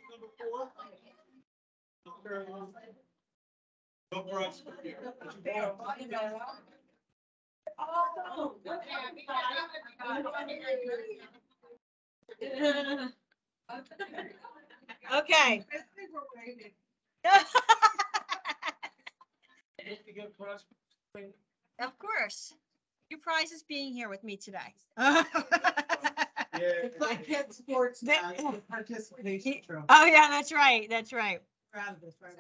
Number 4. Go for us. Okay. Of course. Your prize is being here with me today. It's like kids sports now, it's a participation trophy. Oh, yeah, that's right. That's right. We're out of this, right?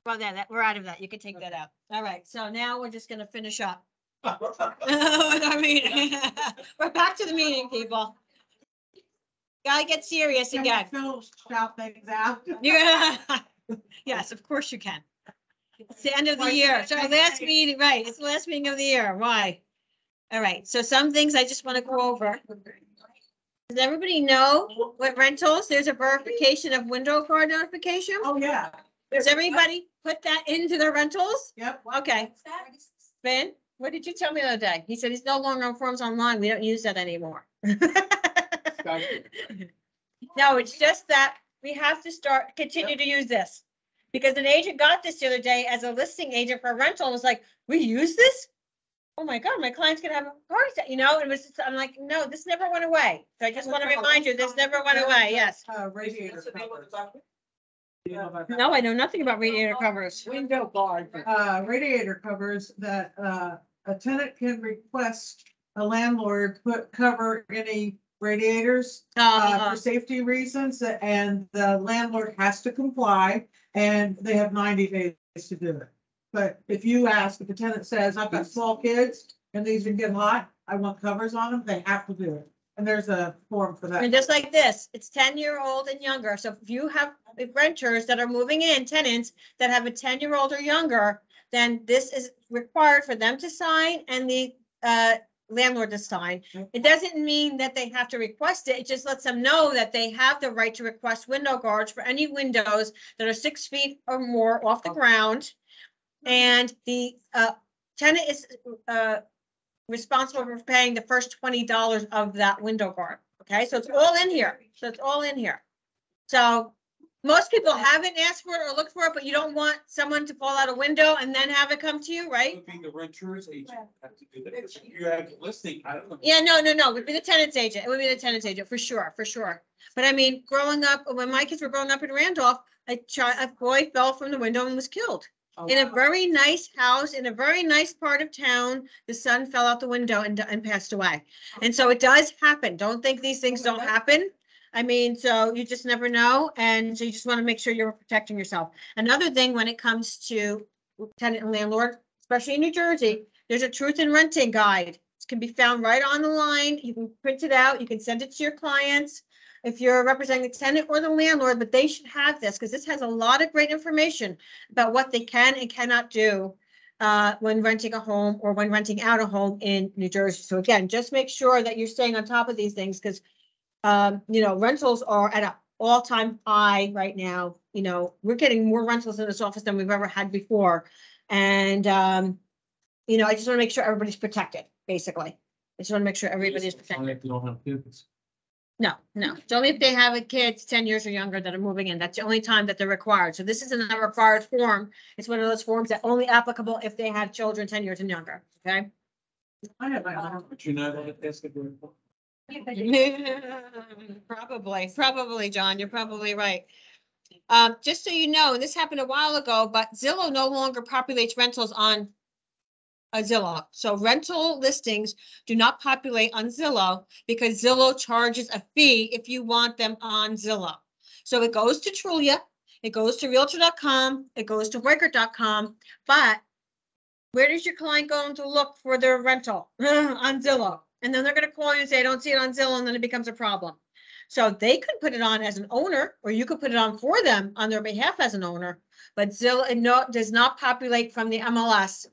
Well, we're out of that. You can take that out. All right. So now we're just going to finish up. I mean, we're back to the meeting, people. Gotta get serious Can again. Phil shout things out? Yeah. Yes, of course you can. It's the end of the year. It's our last meeting, right? It's the last meeting of the year. Why? All right. So some things I just want to go over. Does everybody know what rentals? There's a verification of window guard notification. Oh, yeah. Does everybody put that into their rentals? Yep. Okay. Ben, what did you tell me the other day? He said he's no longer on forms online. We don't use that anymore. No, it's just that we have to continue to use this. Because an agent got this the other day as a listing agent for a rental and was like, we use this? Oh my God, my client's gonna have a heart attack, it was, I'm like, no, this never went away. So I just want to remind you, this never went away, yes. Radiator covers. No, I know nothing about radiator covers. Window guard. Radiator covers that, a tenant can request a landlord cover any radiators, for safety reasons, and the landlord has to comply, and they have 90 days to do it. But if you ask, if the tenant says, I've got small kids and these are getting hot, I want covers on them, they have to do it. And there's a form for that. And just like this, it's 10-year-old and younger. So if you have renters that are moving in, tenants that have a 10-year-old or younger, then this is required for them to sign and the landlord to sign. It doesn't mean that they have to request it. It just lets them know that they have the right to request window guards for any windows that are 6 feet or more off the ground. And the tenant is responsible for paying the first $20 of that window guard. Okay, so it's all in here. So most people haven't asked for it or looked for it, but you don't want someone to fall out a window and then have it come to you, right? Would be the renter's agent have to do that. You have a listing, I don't know. Yeah, no, it would be the tenant's agent. It would be the tenant's agent for sure. But I mean, growing up, when my kids were growing up in Randolph, a boy fell from the window and was killed. In a very nice house, in a very nice part of town, the son fell out the window and passed away. And so it does happen. Don't think these things don't happen. I mean, so you just never know. And so you just want to make sure you're protecting yourself. Another thing when it comes to tenant and landlord, especially in New Jersey, there's a truth in renting guide. It can be found right on the line. You can print it out. You can send it to your clients if you're representing the tenant or the landlord, but they should have this because this has a lot of great information about what they can and cannot do when renting a home or when renting out a home in New Jersey. So again, just make sure that you're staying on top of these things because Rentals are at an all-time high right now. We're getting more rentals in this office than we've ever had before. And, I just want to make sure everybody's protected, basically. I just want to make sure everybody's protected. If you don't have kids. No. It's only if they have a kid 10 years or younger that are moving in. That's the only time that they're required. So this isn't a required form. It's one of those forms that only applicable if they have children 10 years and younger, okay? I have, but you know that that's the good. Probably, John, you're probably right. Just so you know, and this happened a while ago, but Zillow no longer populates rentals on Zillow. So rental listings do not populate on Zillow because Zillow charges a fee if you want them on Zillow. So it goes to Trulia, it goes to Realtor.com, it goes to Weichert.com, but where does your client go to look for their rental? On Zillow. And then they're going to call you and say, I don't see it on Zillow, and then it becomes a problem. So they could put it on as an owner, or you could put it on for them on their behalf as an owner. But Zillow does not populate from the MLS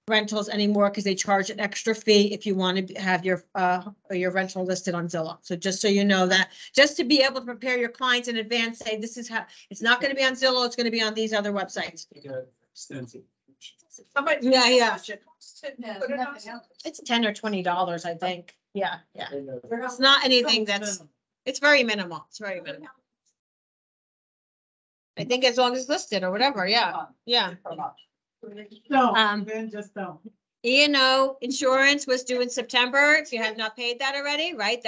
rentals anymore because they charge an extra fee if you want to have your rental listed on Zillow. So just so you know that, just to be able to prepare your clients in advance, say this is how, it's not going to be on Zillow, it's going to be on these other websites. Extensive. Yeah. Put it on. It's $10 or $20, I think. Yeah. It's not anything it's very minimal. It's very minimal. I think as long as listed or whatever, yeah. Don't, then just don't. E&O insurance was due in September. If you have not paid that already, right?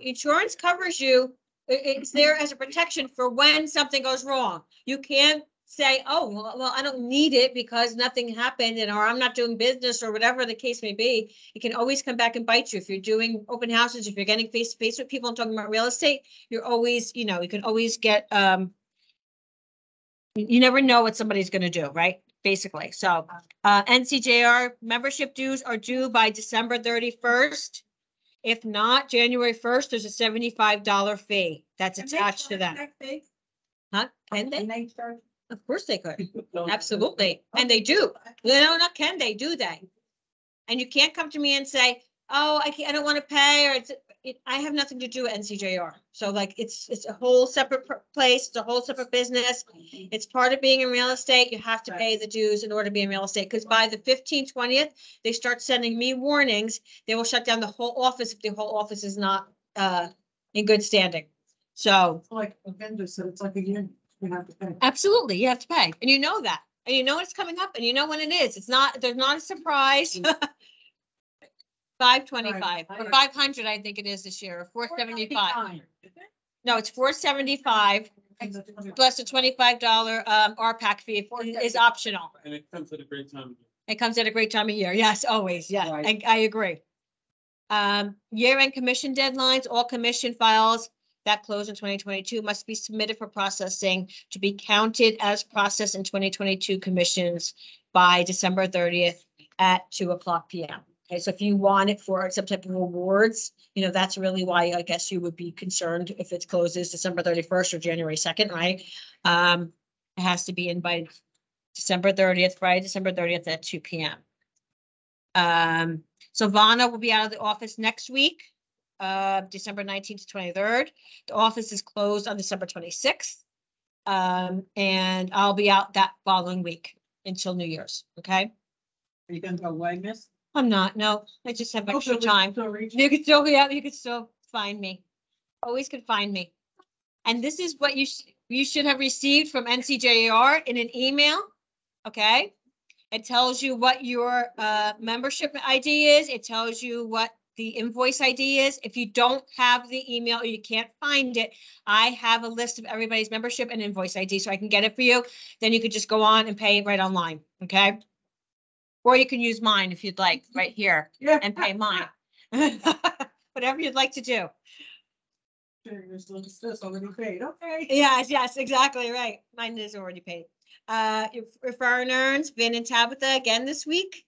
Insurance covers you. It's there as a protection for when something goes wrong. You can't say, oh, well, I don't need it because nothing happened or I'm not doing business or whatever the case may be. It can always come back and bite you. If you're doing open houses, if you're getting face to face with people and talking about real estate, you're always, you can always get, you never know what somebody's going to do, right? Basically. So, NCJR membership dues are due by December 31st. If not, January 1st, there's a $75 fee that's attached to that. Huh? Can they? Of course they could. Absolutely. And they do. No, not can they, do they? And you can't come to me and say, oh, I don't want to pay, or I have nothing to do with NCJR. So like, it's a whole separate place. It's a whole separate business. It's part of being in real estate. You have to pay the dues in order to be in real estate. Because by the 15th, 20th, they start sending me warnings. They will shut down the whole office if the whole office is not in good standing. So. Like a vendor said, it's like a union. You have to pay. Absolutely, you have to pay, and you know that, and you know it's coming up, and you know when it is. There's not a surprise. 525 or 500, I think it is this year, or 475. No, it's 475 plus a $25 RPAC fee is optional. And it comes at a great time. It comes at a great time of year. Yes, always. Yeah, Right. I agree. Year-end commission deadlines, all commission files that close in 2022 must be submitted for processing to be counted as processed in 2022 commissions by December 30th at 2:00 p.m. Okay, so if you want it for some type of awards, that's really why I guess you would be concerned if it closes December 31st or January 2nd, right? It has to be in by December 30th, Friday, December 30th at 2 p.m. So Vana will be out of the office next week. December 19th to 23rd. The office is closed on December 26th. And I'll be out that following week until New Year's. Okay. Are you gonna go away, miss? I'm not. No, I just have extra Okay, time. so reach- You could still find me. Always could find me. And this is what you should have received from NCJR in an email. Okay. It tells you what your membership ID is. It tells you what the invoice ID is. If you don't have the email or you can't find it, I have a list of everybody's membership and invoice ID, so I can get it for you. Then you could just go on and pay right online, okay? Or you can use mine if you'd like, right here, Yeah. and pay mine. Whatever you'd like to do. This already paid, okay. Yes, exactly right. Mine is already paid. Refer and earns, Vin and Tabitha again this week.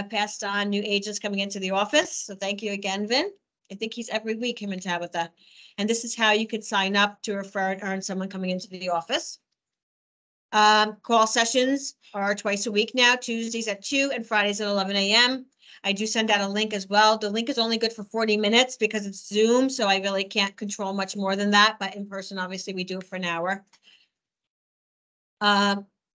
Passed on new agents coming into the office. So thank you again, Vin. I think he's every week, him and Tabitha. And this is how you could sign up to refer and earn someone coming into the office. Call sessions are twice a week now, Tuesdays at 2 and Fridays at 11 a.m. I do send out a link as well. The link is only good for 40 minutes because it's Zoom, so I really can't control much more than that, but in person, obviously, we do it for an hour.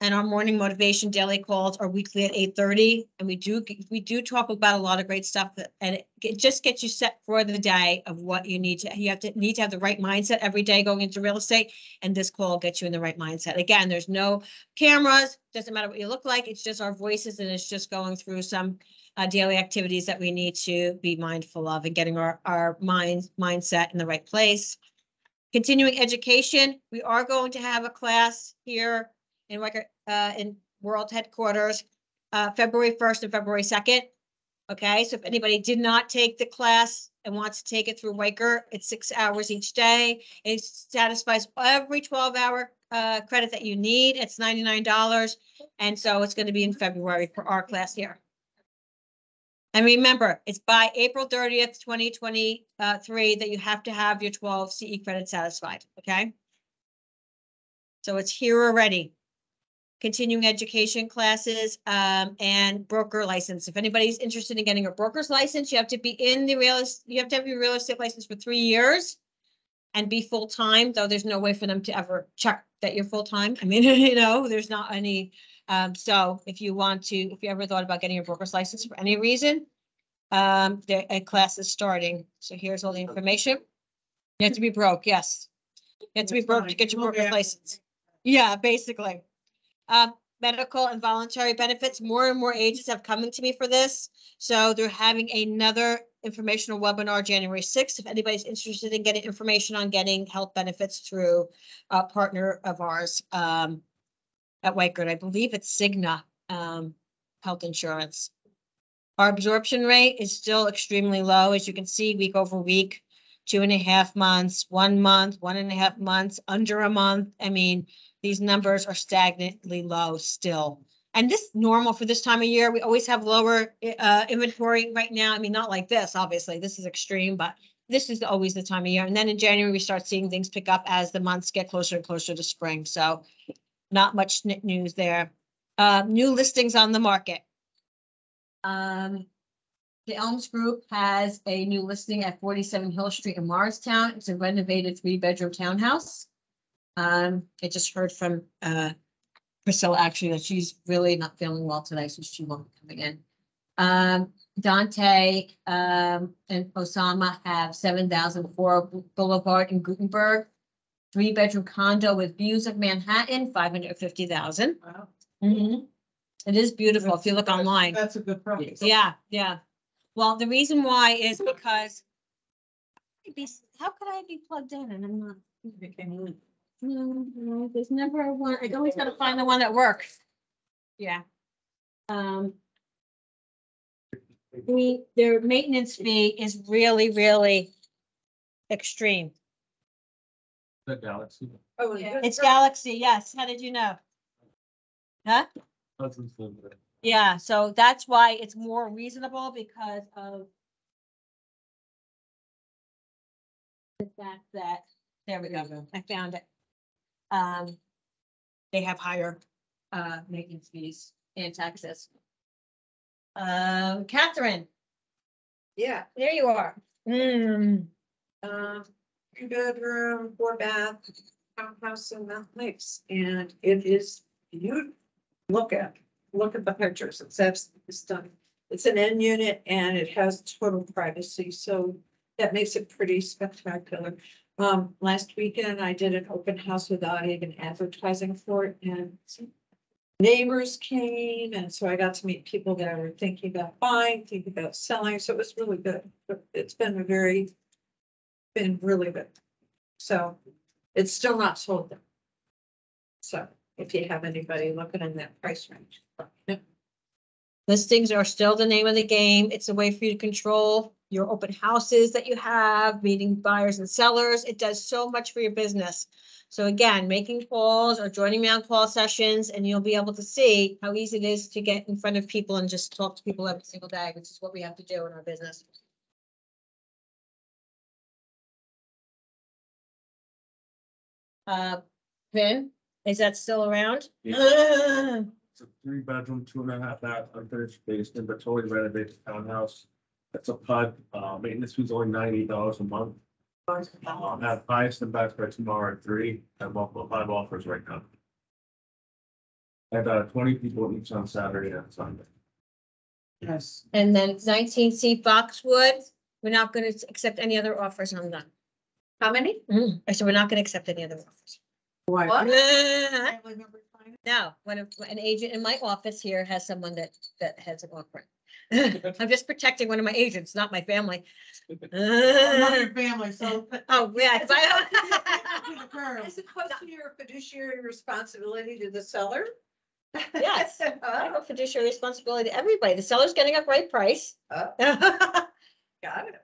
And our morning motivation daily calls are weekly at 8:30, and we do talk about a lot of great stuff and it just gets you set for the day of what you need to have the right mindset every day going into real estate, and this call gets you in the right mindset. Again, there's no cameras, doesn't matter what you look like, it's just our voices, and it's just going through some daily activities that we need to be mindful of and getting our mindset in the right place. Continuing education, we are going to have a class here in World Headquarters, February 1st and February 2nd. Okay, so if anybody did not take the class and wants to take it through Riker, it's 6 hours each day. It satisfies every 12-hour credit that you need. It's $99. And so it's going to be in February for our class here. And remember, it's by April 30th, 2023 that you have to have your 12 CE credits satisfied, okay? So it's here already. Continuing education classes and broker license. If anybody's interested in getting a broker's license, you have to be in the you have to have your real estate license for 3 years and be full-time, though there's no way for them to ever check that you're full-time. I mean, you know, there's not any. So if you ever thought about getting a broker's license for any reason, a class is starting. So here's all the information. You have to be broke, yes. You have to be broke to get your broker's license. Yeah, basically. Medical and voluntary benefits. More and more agents have come to me for this. So they're having another informational webinar January 6th. If anybody's interested in getting information on getting health benefits through a partner of ours at Whitegard, I believe it's Cigna Health Insurance. Our absorption rate is still extremely low, as you can see, week over week, 2.5 months, 1 month, 1.5 months, under a month. I mean, these numbers are stagnantly low still. And this is normal for this time of year. We always have lower inventory right now. I mean, not like this, obviously. This is extreme, but this is always the time of year. And then in January, we start seeing things pick up as the months get closer and closer to spring. So not much news there. New listings on the market. The Elms Group has a new listing at 47 Hill Street in Morristown. It's a renovated 3-bedroom townhouse. I just heard from Priscilla actually that she's really not feeling well today, so she won't be coming in. Dante and Osama have 7004 Boulevard in Gutenberg, 3-bedroom condo with views of Manhattan, $550,000. Wow. Mm-hmm. It is beautiful if you look online. That's a good price. Yeah, yeah. Well, the reason why is because how could I be plugged in and I'm not? No, there's never one. I always got to find the one that works. Yeah. Their maintenance fee is really, really extreme. The Galaxy. Oh, Yeah. It's Galaxy, yes. How did you know? Huh? Husband's living there. Yeah, so that's why it's more reasonable because of the fact that, there we go, I found it. They have higher maintenance fees and taxes. Catherine, yeah. there you are. Mm. 3-bedroom, 4-bath townhouse in Mount Lakes, and it is beautiful. Look at the pictures. It's absolutely stunning. It's an end unit and it has total privacy, so that makes it pretty spectacular. Last weekend I did an open house without even advertising for it, and neighbors came, and so I got to meet people that were thinking about buying, thinking about selling. So it was really good. But it's been really good. So it's still not sold though. So if you have anybody looking in that price range. Listings are still the name of the game. It's a way for you to control your open houses that you have, meeting buyers and sellers. It does so much for your business. So again, making calls or joining me on call sessions, and you'll be able to see how easy it is to get in front of people and just talk to people every single day, which is what we have to do in our business. Vin Is that still around? It's a 3-bedroom, 2.5 bath, unfinished basement, but totally renovated townhouse. That's a PUD, maintenance fee's only $90 a month. Have highest and best by tomorrow at 3, have 5 offers right now. And 20 people each on Saturday and Sunday. Yes. And then 19C Foxwood, we're not gonna accept any other offers on that. How many? I said, we're not gonna accept any other offers. What? Family members find it? No, when an agent in my office here has someone that has an offer. I'm just protecting one of my agents, not my family. Not your family, so. Oh, yeah. To the curb. As opposed to your fiduciary responsibility to the seller? Yes, I have a fiduciary responsibility to everybody. The seller's getting a right price. Oh. And Got it.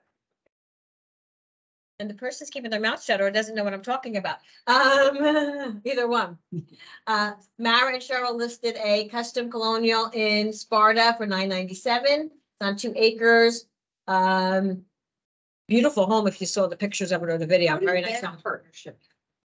the person's keeping their mouth shut or doesn't know what I'm talking about. Either one. Mara and Cheryl listed a custom colonial in Sparta for $997. It's on 2 acres. Beautiful home if you saw the pictures of it or the video. How Very did nice that home. partnership?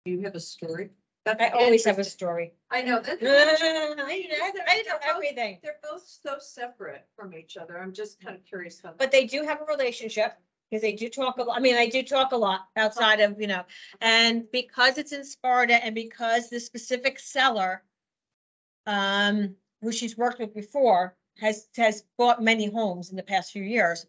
Do you have a story? I always have a story. I know that. I know everything. They're both so separate from each other. I'm just kind of curious how. But they do have a relationship because they do talk a lot. I mean, they do talk a lot outside of, and because it's in Sparta and because the specific seller, who she's worked with before, has bought many homes in the past few years,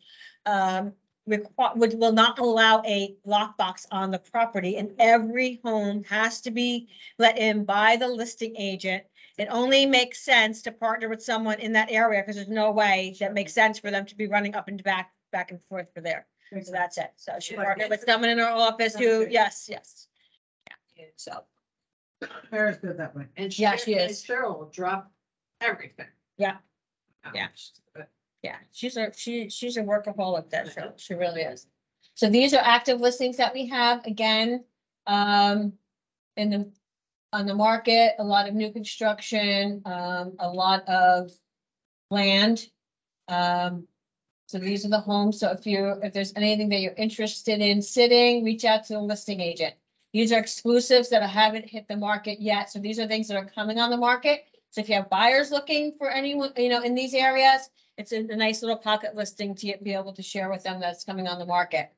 will not allow a lockbox on the property, and every home has to be let in by the listing agent. It only makes sense to partner with someone in that area because there's no way that makes sense for them to be running up and back and forth for there. So that's it. So she partnered with someone in our office who, yes. Yeah, so, Paris good that way. And Yeah, she and is. Cheryl will drop everything. Yeah. Yeah. yeah, she's a workaholic, that show. She really is. So these are active listings that we have, again, on the market, a lot of new construction, a lot of land. So these are the homes. So if there's anything that you're interested in sitting, reach out to the listing agent. These are exclusives that haven't hit the market yet. So these are things that are coming on the market. So if you have buyers looking for anyone, in these areas, it's a nice little pocket listing to be able to share with them that's coming on the market.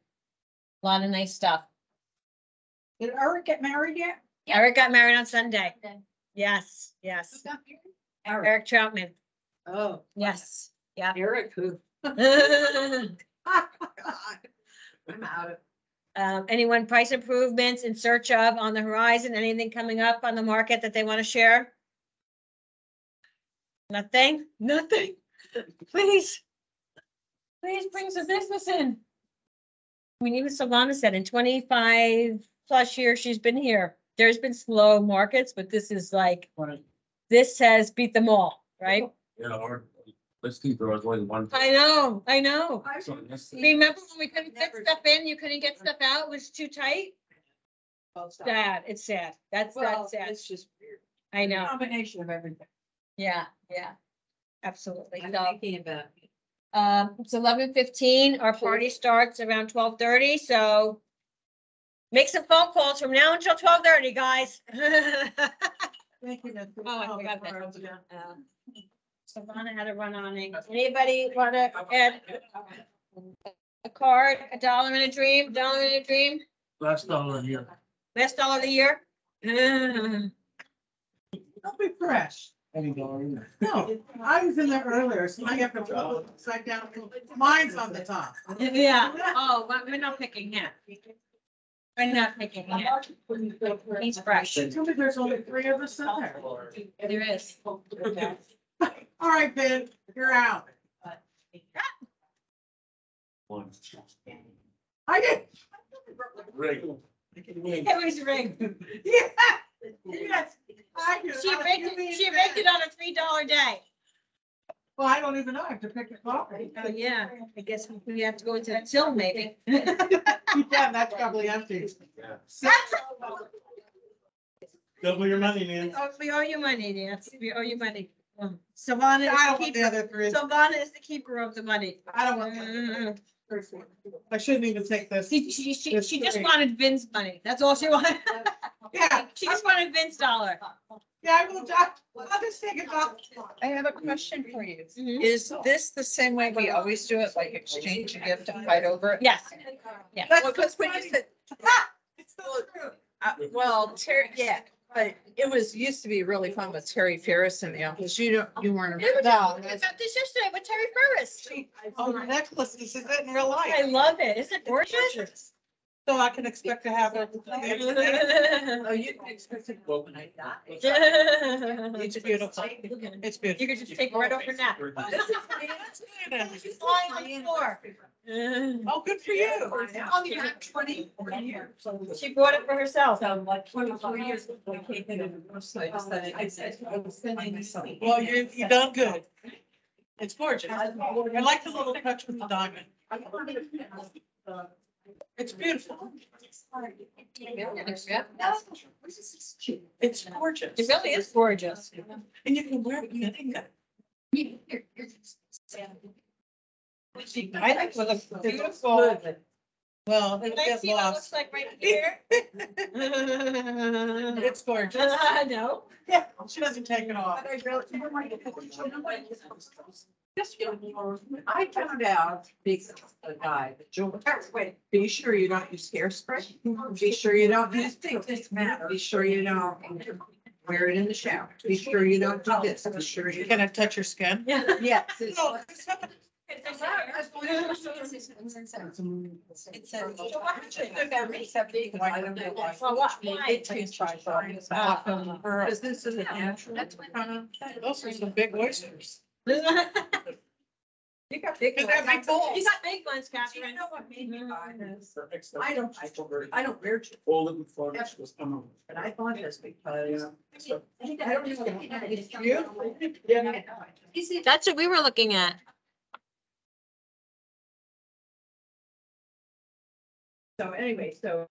A lot of nice stuff. Did Eric get married yet? Eric got married on Sunday. Yes. Eric. Eric Troutman. Oh. Yes. Yeah. Eric who? Um, God, I'm out of. anyone price improvements in search of on the horizon, anything coming up on the market that they want to share? Nothing? Please bring some business in. I mean, even Savannah said in 25 plus years she's been here, there's been slow markets, but this is like, this has beat them all, right? Yeah, our listing there was only one. I know. So that's- Remember when we couldn't fit stuff in, you couldn't get stuff out, it was too tight? Sad, it's sad. That's Well, sad. it's just weird. I know. Combination of everything. Yeah. Absolutely. I'm So, thinking about. it's 11:15. Our party starts around 12:30, so make some phone calls from now until 12:30, guys. Thank you. Nancy. Oh, I forgot that. Savannah had a run on it. Anybody want to add a card, $1 in a dream, $1 in a dream? Last dollar a year. Best dollar of the year? Don't be fresh. No, I was in there earlier, so I have to flip it upside down. Mine's on the top. Yeah. Oh, but we're not picking him. We're not picking him. He's fresh. Tell me there's only 3 of us in there. There is. All right, Ben, you're out. One. I did. Right. It was rigged. Yeah. Yes. I did. She rigged it on a $3 day. Well, I don't even know. I have to pick a coffee. Oh, yeah. I guess we have to go into that till maybe. Yeah, that's probably empty. Yeah. Double your money, man. Oh, we owe you money, Nancy. We owe you money. Savannah I is don't the want the keeper. other 3. Savannah is the keeper of the money. I don't want that. I shouldn't even take this. She just wanted Vin's money. That's all she wanted. Yeah, She just wanted Vince dollar. yeah, I will, I'll just take it off. I have a question for you. Mhm. Is this the same way we always do it, like exchange a gift and fight over it? Yes. Yeah. Well, because when you said, It's so true. well, Terry, yeah, but it was, used to be really fun with Terry Ferris in the office. You weren't. We were No. talking about this yesterday with Terry Ferris. Oh, your necklace, this is it in real life. I love it. Isn't it gorgeous? So I can expect to have it. Oh, you can expect it when I die. It's beautiful. It's beautiful. You could just take it right off your neck. She's lying on the floor. Oh, good for you. 24 years. She bought it for herself. So like 24 years before I came in, so I decided, I said, I was sending myself. Well, you done good. It's gorgeous. I like the little touch with the diamond. It's beautiful. It's gorgeous. It really is gorgeous. And you can wear it with anything. I think with a beautiful. Well, Can it'll I get see what it looks lost. like right here? It's gorgeous. No. Yeah, she doesn't take it off. I found out because the guy, the jeweler, wait, be sure you don't use hairspray. Be sure you don't use things that matter. Be sure you don't wear it in the shower. Be sure you don't do this. Be sure you. Can it touch your skin? Yeah. Yes. No, it's not- Well, what? Why? Because this is a natural. Those are some big oysters. You got big Because ones. they're big balls. You got big ones, Do you Catherine. know what made me buy this? I I don't wear it, All of the photos was coming. but I bought this because. I don't know. That's what we were looking at. So anyway, so